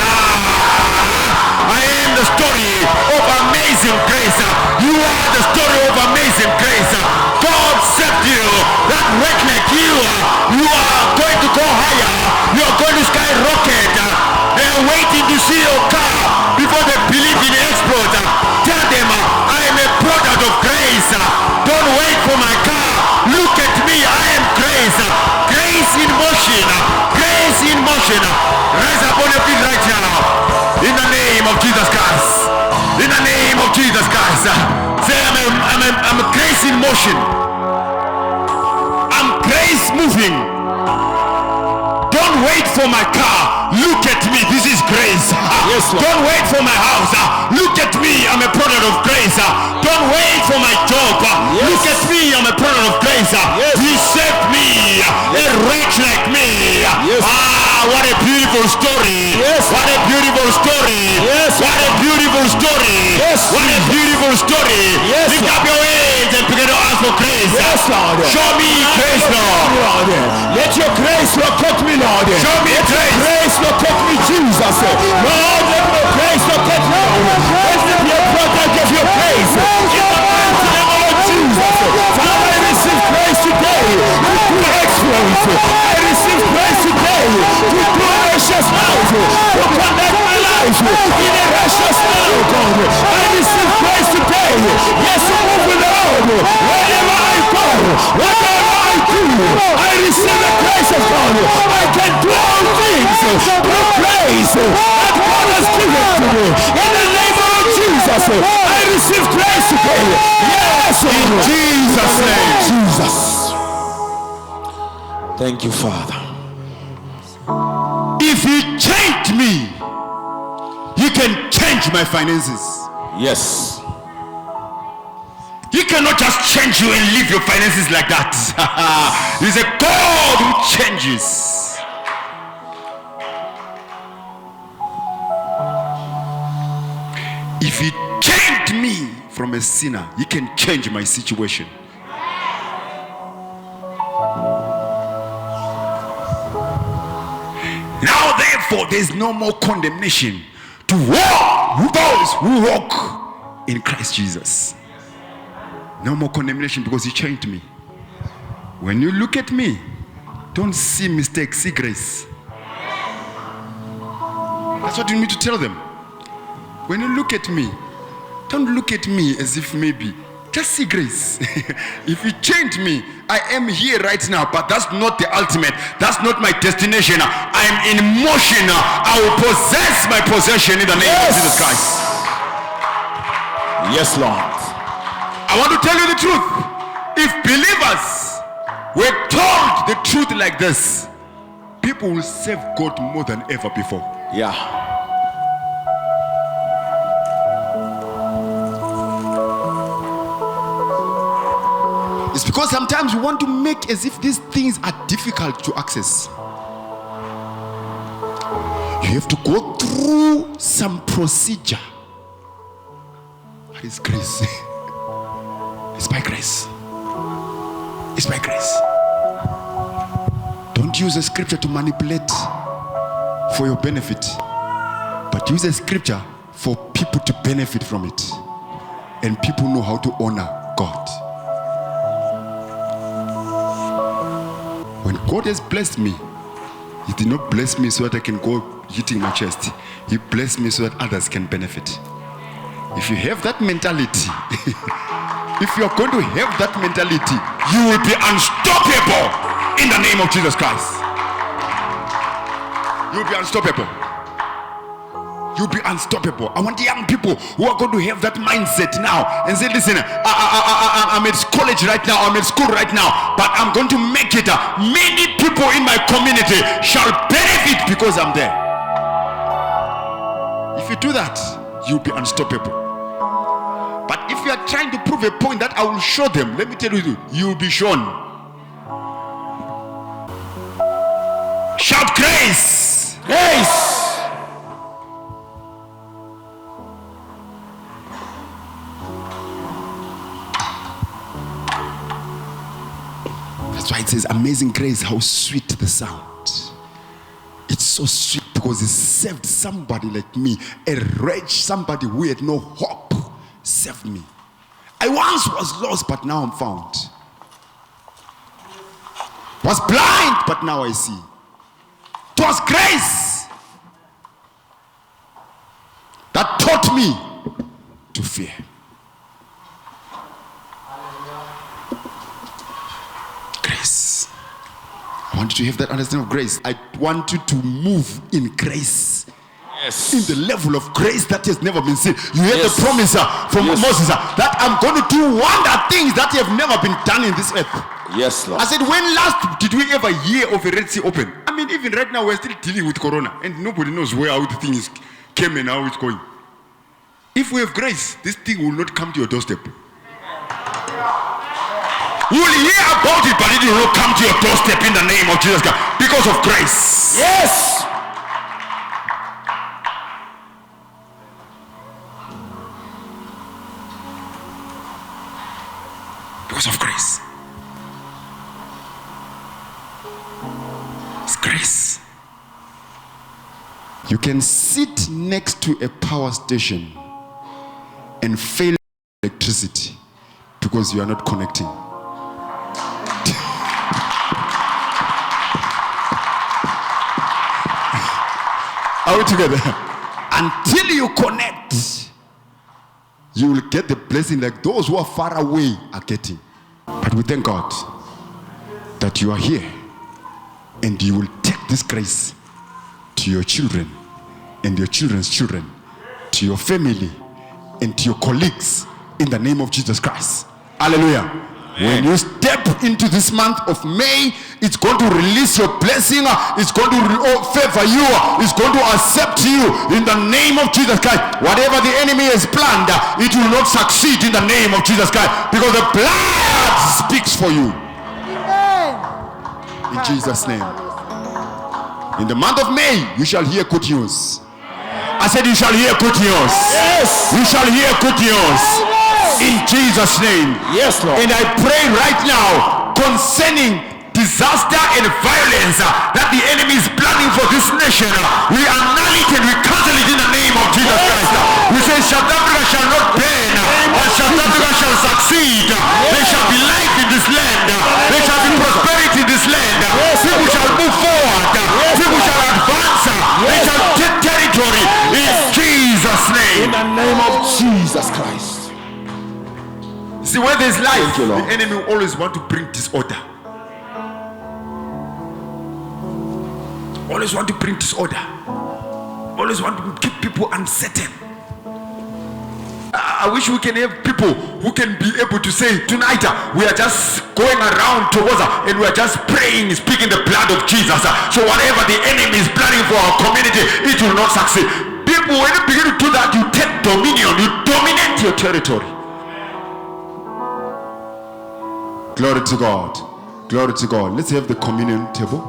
A: I am the story of amazing grace. You are the story of amazing grace. God saved you. That wretch like you are going to go higher. You are going to skyrocket. They are waiting to see your car before they believe in exploit. Tell them, I am a product of grace. Don't wait for my car. Look at me. I am grace. Grace in motion. Grace in motion. Rise up on your feet right now. In the name of Jesus Christ. In the name of Jesus Christ. Say, I'm a grace in motion. I'm grace moving. Don't wait for my car. Look at me. This is grace.
B: Yes, Lord.
A: Don't wait for my house. Look at me. I'm a product of grace. Don't wait for my job.
B: Yes.
A: Look at me. I'm a product of grace.
B: Yes.
A: He saved me. A wretch like me.
B: Yes.
A: What a beautiful story.
B: Yes.
A: What a beautiful story.
B: Yes.
A: What a beautiful story.
B: Yes.
A: What a beautiful story.
B: Yes,
A: Lift up your hands and begin to ask for grace.
B: Yes, Lord.
A: Show me grace, Lord.
B: Lord. Let your grace locate me, Lord.
A: Show me grace.
B: Grace locate me, Jesus. Lord, let your grace locate me, Lord. Let me be a product of your grace. In the mighty name of Jesus. Father, I receive grace today to do exploits. I receive grace today to do righteous life, to conduct my life in a righteous manner, God. I receive grace today. Yes, move with the Lord. Wherever I go, whatever I do, I receive the grace of God. I can do all things through grace that God has given to me. In the name of Jesus, I receive grace today. Yes,
A: In Jesus' name.
B: Jesus. Thank you, Father.
A: If He changed me, He can change my finances.
B: Yes.
A: He cannot just change you and leave your finances like that. He's a God who changes. If He changed me from a sinner, He can change my situation. Now therefore there's no more condemnation to those who walk in Christ Jesus. No more condemnation because He changed me. When you look at me, don't see mistakes, see grace. That's what you need to tell them. When you look at me, don't look at me as if maybe, just see grace. If you change me, I am here right now, but that's not the ultimate. That's not my destination. I am in motion. I will possess my possession in the name of Jesus Christ.
B: Yes, Lord.
A: I want to tell you the truth. If believers were told the truth like this, people will serve God more than ever before.
B: Yeah.
A: It's because sometimes we want to make as if these things are difficult to access. You have to go through some procedure. What is grace? It's by grace. It's by grace. Don't use a scripture to manipulate for your benefit, but use a scripture for people to benefit from it. And people know how to honor God. When God has blessed me, He did not bless me so that I can go hitting my chest. He blessed me so that others can benefit. If you have that mentality, if you are going to have that mentality, you will be unstoppable in the name of Jesus Christ. You will be unstoppable. You'll be unstoppable. I want young people who are going to have that mindset now and say, listen, I'm at college right now, I'm at school right now, but I'm going to make it. Many people in my community shall benefit because I'm there. If you do that, you'll be unstoppable. But if you are trying to prove a point that I will show them, let me tell you, you'll be shown. Shout grace!
B: Grace!
A: That's why it says, amazing grace, how sweet the sound. It's so sweet because it saved somebody like me, a wretch, somebody who had no hope, saved me. I once was lost, but now I'm found. Was blind, but now I see. It was grace that taught me to fear. Grace. I want you to have that understanding of grace. I want you to move in grace.
B: Yes.
A: In the level of grace that has never been seen. You hear
B: Yes.
A: the promise from
B: Yes.
A: Moses that I'm going to do wonder things that have never been done in this earth.
B: Yes, Lord.
A: I said, when last did we ever hear of a Red Sea open? I mean, even right now we're still dealing with Corona and nobody knows where how the thing is came and how it's going. If we have grace, this thing will not come to your doorstep. You will hear about it, but it will not come to your doorstep in the name of Jesus Christ because of grace.
B: Yes.
A: Because of grace. It's grace. You can sit next to a power station and fail electricity because you are not connecting. Are we together? Until you connect, you will get the blessing like those who are far away are getting. But we thank God that you are here and you will take this grace to your children and your children's children, to your family and to your colleagues in the name of Jesus Christ. Hallelujah. When you step into this month of May, it's going to release your blessing. It's going to favor you. It's going to accept you in the name of Jesus Christ. Whatever the enemy has planned, it will not succeed in the name of Jesus Christ because the blood speaks for you. In Jesus' name. In the month of May, you shall hear good news. I said you shall hear good news.
B: Yes.
A: You shall hear good news. In Jesus' name.
B: Yes, Lord.
A: And I pray right now concerning disaster and violence that the enemy is planning for this nation. We annul it and we cancel it in the name of Jesus Christ. We say South Africa shall not burn, but South Africa shall succeed. There shall be life in this land. There shall be prosperity in this land. People shall move forward. People shall advance. They shall take territory in Jesus' name.
B: In the name of Jesus Christ.
A: See, where there's life,
B: you,
A: the
B: Lord.
A: enemy will always want to bring disorder. Always want to bring disorder. Always want to keep people uncertain. I wish we can have people who can be able to say, tonight we are just going around towards and we are just praying, speaking the blood of Jesus. So whatever the enemy is planning for our community, it will not succeed. People, when you begin to do that, you take dominion, you dominate your territory. Glory to God. Glory to God. Let's have the communion table.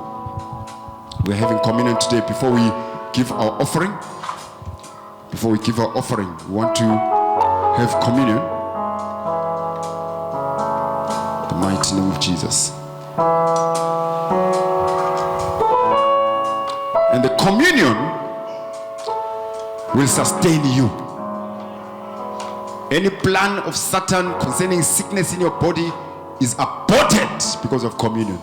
A: We're having communion today. Before we give our offering, we want to have communion. In the mighty name of Jesus. And the communion will sustain you. Any plan of Satan concerning sickness in your body is aborted because of communion.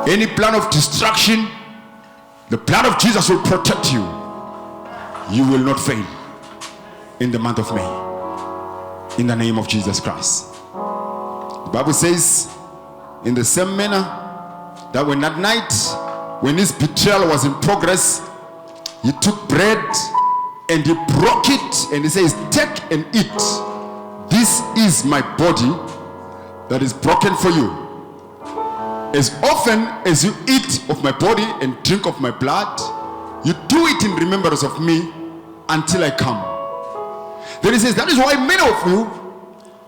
A: Any plan of destruction, the blood of Jesus will protect you. You will not fail in the month of May. In the name of Jesus Christ. The Bible says, in the same manner, that when that night, when his betrayal was in progress, he took bread and he broke it and he says, take and eat. This is my body that is broken for you. As often as you eat of my body and drink of my blood, you do it in remembrance of me until I come. Then he says, that is why many of you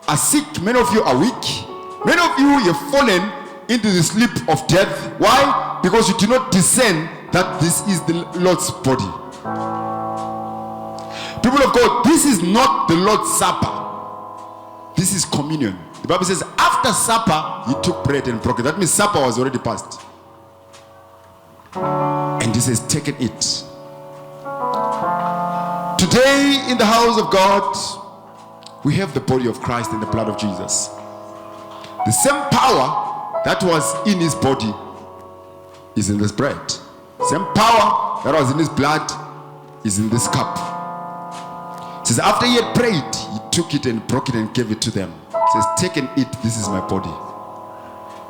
A: are sick, many of you are weak, many of you have fallen into the sleep of death. Why? Because you do not discern that this is the Lord's body. People of God, this is not the Lord's Supper. This is communion. The Bible says after supper, he took bread and broke it. That means supper was already past. And he says, take and eat. Today in the house of God, we have the body of Christ and the blood of Jesus. The same power that was in his body is in this bread. Same power that was in his blood is in this cup. It says after he had prayed, he took it and broke it and gave it to them. It says, take and eat, this is my body.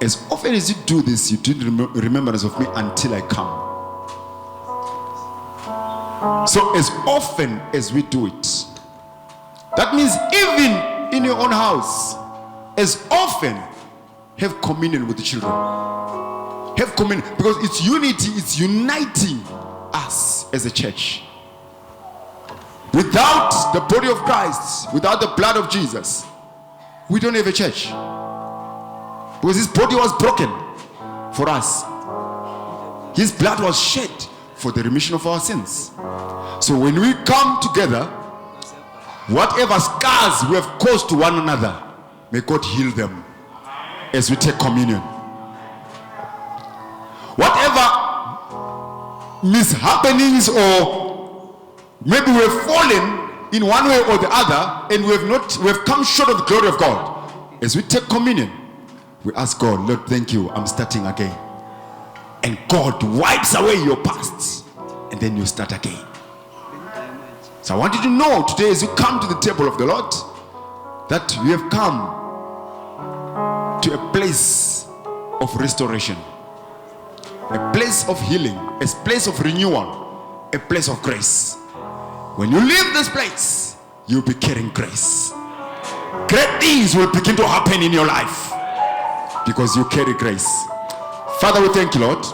A: As often as you do this, you do remembrance of me until I come. So as often as we do it, that means even in your own house, as often have communion with the children. Have communion, because it's unity, it's uniting us as a church. Without the body of Christ, without the blood of Jesus, we don't have a church. Because his body was broken for us. His blood was shed for the remission of our sins. So when we come together, whatever scars we have caused to one another, may God heal them as we take communion. Whatever mishappenings, or maybe we have fallen in one way or the other, and we have come short of the glory of God. As we take communion, we ask God, Lord, thank you, I'm starting again. And God wipes away your past, and then you start again. So I want you to know today, as you come to the table of the Lord, that you have come to a place of restoration, a place of healing, a place of renewal, a place of grace. When you leave this place, you'll be carrying grace. Great things will begin to happen in your life because you carry grace. Father, we thank you, Lord.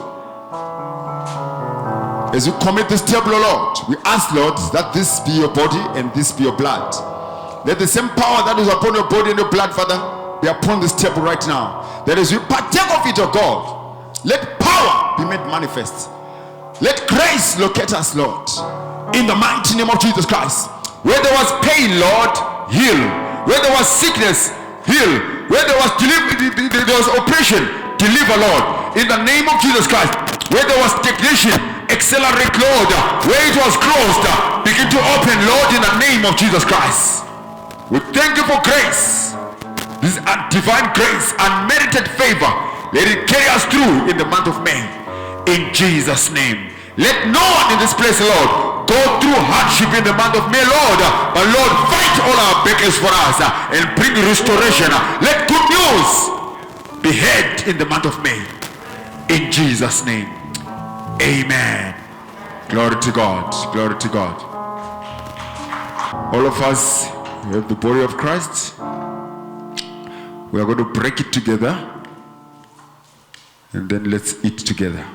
A: As we commit this table, Lord, we ask, Lord, that this be your body and this be your blood. Let the same power that is upon your body and your blood, Father, be upon this table right now. That as we partake of it, O God, let power be made manifest. Let grace locate us, Lord, in the mighty name of Jesus Christ. Where there was pain, Lord, heal. Where there was sickness, heal. Where there was there was oppression, deliver, Lord, in the name of Jesus Christ. Where there was stagnation, accelerate, Lord. Where it was closed, begin to open, Lord, in the name of Jesus Christ. We thank you for grace. This divine grace, unmerited favor. Let it carry us through in the month of May. In Jesus' name. Let no one in this place, Lord, go through hardship in the month of May, Lord. But Lord, fight all our battles for us and bring restoration. Let good news be heard in the month of May. In Jesus' name. Amen. Glory to God. Glory to God. All of us have the body of Christ. We are going to break it together. And then let's eat together.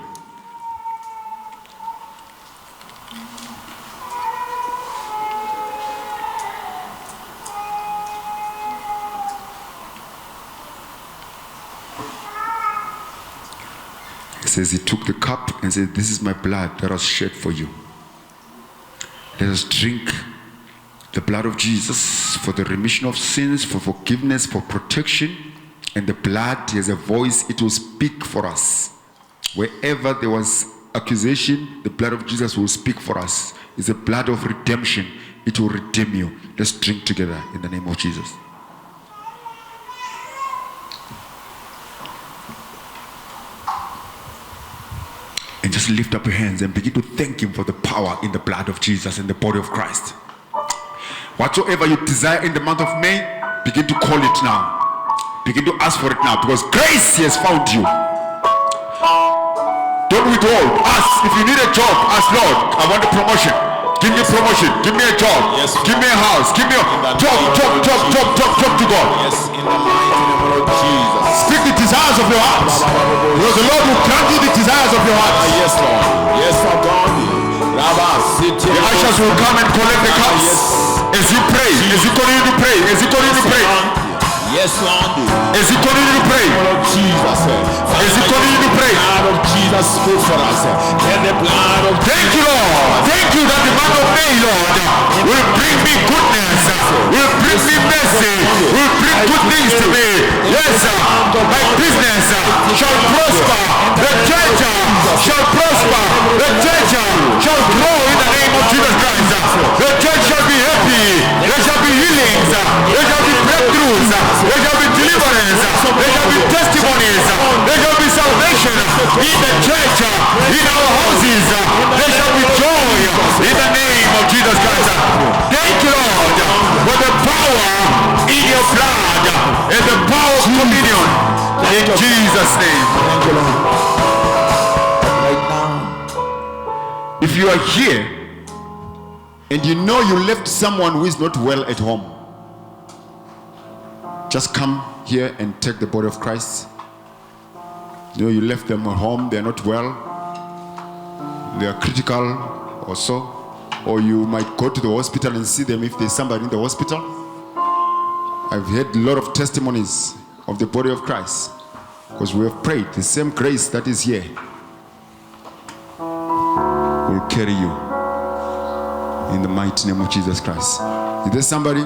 A: He says he took the cup and said, "This is my blood that was shed for you. Let us drink the blood of Jesus for the remission of sins, for forgiveness, for protection." And the blood has a voice, it will speak for us. Wherever there was accusation, the blood of Jesus will speak for us. It's the blood of redemption. It will redeem you. Let's drink together in the name of Jesus. And just lift up your hands and begin to thank him for the power in the blood of Jesus and the body of Christ. Whatsoever you desire in the month of May, begin to call it now. Begin to ask for it now, because grace has found you. Don't withhold. Ask. If you need a job, ask, "Lord, I want a promotion. Give me a promotion. Give me a job.
B: Yes.
A: Give me a house. Give me a job to God."
B: Yes, in the mighty name of Jesus.
A: Speak the desires of your heart. Because the Lord will grant you the desires of your heart.
B: Yes, Lord. Yes, for God.
A: The ushers will come and collect the cups. As you pray, as you continue to pray, as you continue to pray.
B: Yes, Lord.
A: As you continue to pray.
B: Jesus.
A: As you continue to pray.
B: The blood of Jesus speak for us. And the blood of
A: Thank you, Lord. Thank you that the month of May, Lord, will bring me goodness, will bring me mercy, will bring good things to me. Yes, my business shall prosper. The church shall prosper. The church shall grow in the name of Jesus Christ. The church shall be happy. There shall be healings. There shall be breakthroughs. There shall be deliverance. There shall be testimonies. There shall be salvation in the church, in our houses. There shall be joy in the name of Jesus Christ. Thank you, Lord, for the power in your blood and the power of communion. In Jesus' name.
B: Thank you, Lord. Right now.
A: If you are here and you know you left someone who is not well at home, just come here and take the body of Christ. You know you left them at home, they are not well, they are critical or so, or you might go to the hospital and see them if there's somebody in the hospital. I've heard a lot of testimonies of the body of Christ because we have prayed. The same grace that is here will carry you in the mighty name of Jesus Christ. Is there somebody?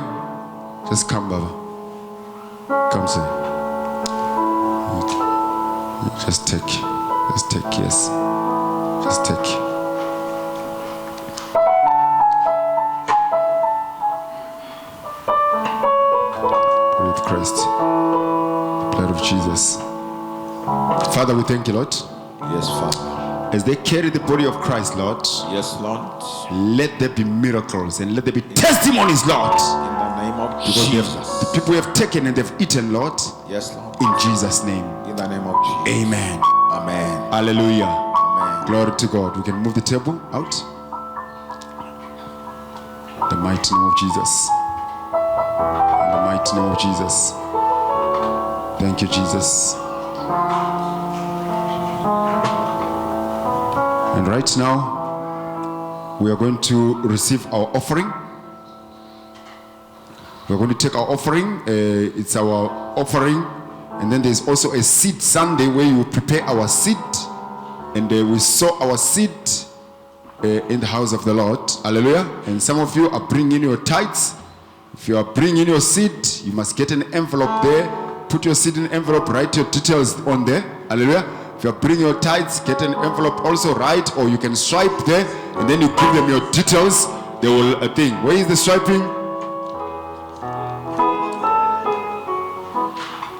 A: Just come, Baba. Come, sir. Just take. Just take, yes. Just take. Blood of Christ. Blood of Jesus. Father, we thank you, Lord.
B: Yes, Father.
A: As they carry the body of Christ, Lord.
B: Yes, Lord.
A: Let there be miracles and let there be testimonies, Lord.
B: In the name of
A: Because
B: Jesus.
A: the people have taken and they've eaten, Lord.
B: Yes, Lord.
A: In Jesus' name.
B: In the name of Jesus.
A: Amen.
B: Amen.
A: Hallelujah.
B: Amen.
A: Glory to God. We can move the table out. The mighty name of Jesus. In the mighty name of Jesus. Thank you, Jesus. And right now, we are going to receive our offering. We're going to take our offering. It's our offering. And then there's also a seed Sunday where you prepare our seed. And we sow our seed in the house of the Lord. Hallelujah. And some of you are bringing your tithes. If you are bringing your seed, you must get an envelope there. Put your seed in an envelope. Write your details on there. Hallelujah. If you are bringing your tithes, get an envelope also. Write, or you can swipe there. And then you give them your details. They will think. Where is the swiping?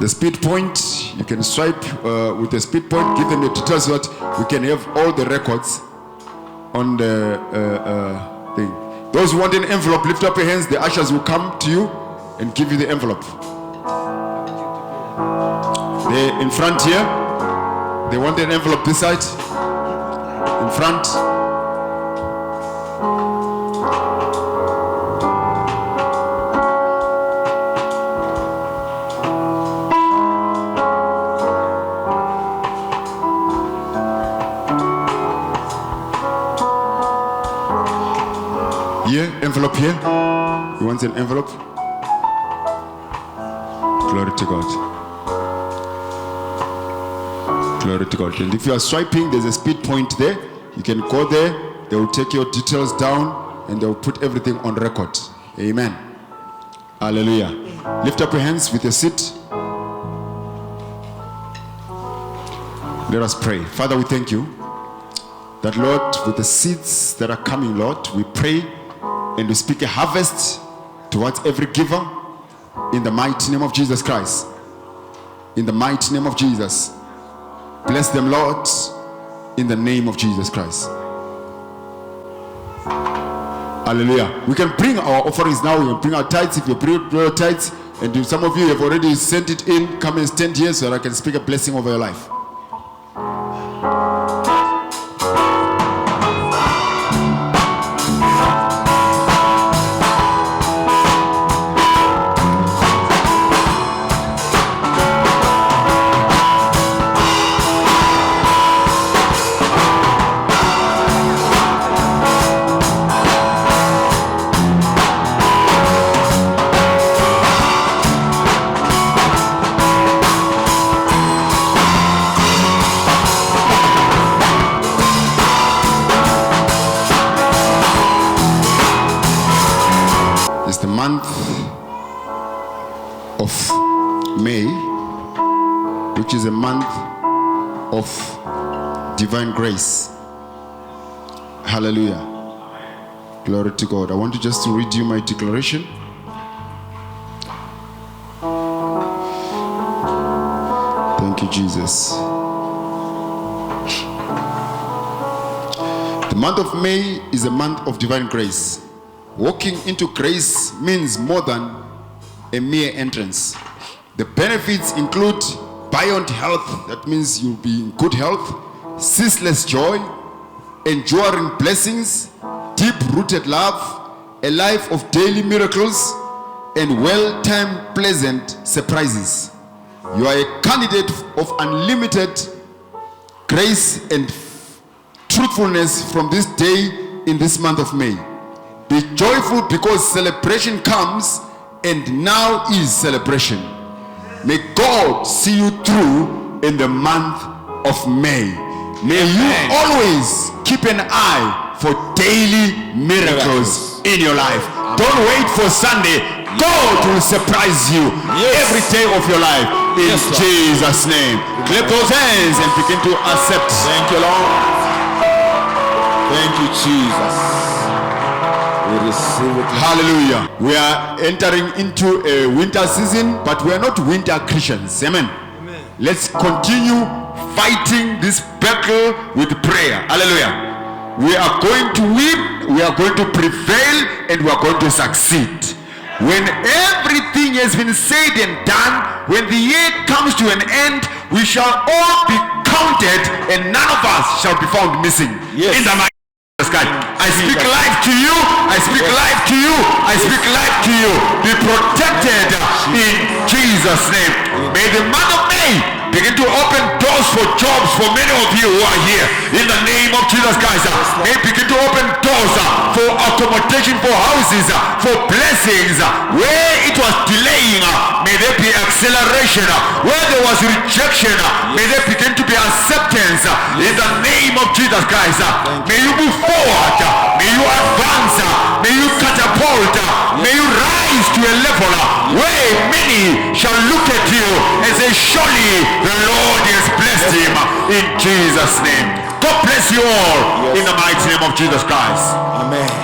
A: The speed point, you can swipe with the speed point, give them the details so that we can have all the records on the thing. Those who want an envelope, lift up your hands. The ushers will come to you and give you the envelope. They in front here, they want an envelope this side. In front, here, envelope here. You want an envelope? Glory to God. Glory to God. And if you are swiping, there's a speed point there. You can go there. They will take your details down and they will put everything on record. Amen. Hallelujah. Lift up your hands with your seat. Let us pray. Father, we thank you that, Lord, with the seeds that are coming, Lord, we pray and we speak a harvest towards every giver in the mighty name of Jesus Christ. In the mighty name of Jesus. Bless them, Lord, in the name of Jesus Christ. Hallelujah. We can bring our offerings now. We can bring our tithes. If you bring your tithes, and if some of you have already sent it in, come and stand here so that I can speak a blessing over your life. The month of May, which is a month of divine grace. Hallelujah. Glory to God. I want you just to read you my declaration. Thank you, Jesus. The month of May is a month of divine grace. Walking into grace means more than a mere entrance. The benefits include buoyant health, that means you'll be in good health, ceaseless joy, enduring blessings, deep-rooted love, a life of daily miracles, and well-timed pleasant surprises. You are a candidate of unlimited grace and truthfulness from this day in this month of May. Be joyful because celebration comes, and now is celebration. May God see you through in the month of May. May you always keep an eye for daily miracles in your life. Don't wait for Sunday. God will surprise you every day of your life in Jesus' name. Clap those hands and begin to accept.
B: Thank you, Lord. Thank you, Jesus.
A: Hallelujah. We are entering into a winter season, but we are not winter Christians. Amen. Let's continue fighting this battle with prayer. Hallelujah. We are going to win, we are going to prevail, and we are going to succeed. When everything has been said and done, when the year comes to an end, we shall all be counted and none of us shall be found missing. In the mighty God. I speak life to you. I speak life to you. I speak life to you. Be protected in Jesus' name. May the month of May begin to open doors for jobs for many of you who are here. In the name of Jesus Christ. May begin to open doors for accommodation, for houses, for blessings. Where it was delaying, may there be acceleration. Where there was rejection, may there begin to be acceptance. In the name of Jesus Christ. May you move forward. May you advance. May you catapult. May you rise to a level where many shall look at you and say, surely the Lord has blessed him in Jesus' name. God bless you all in the mighty name of Jesus Christ.
B: Amen.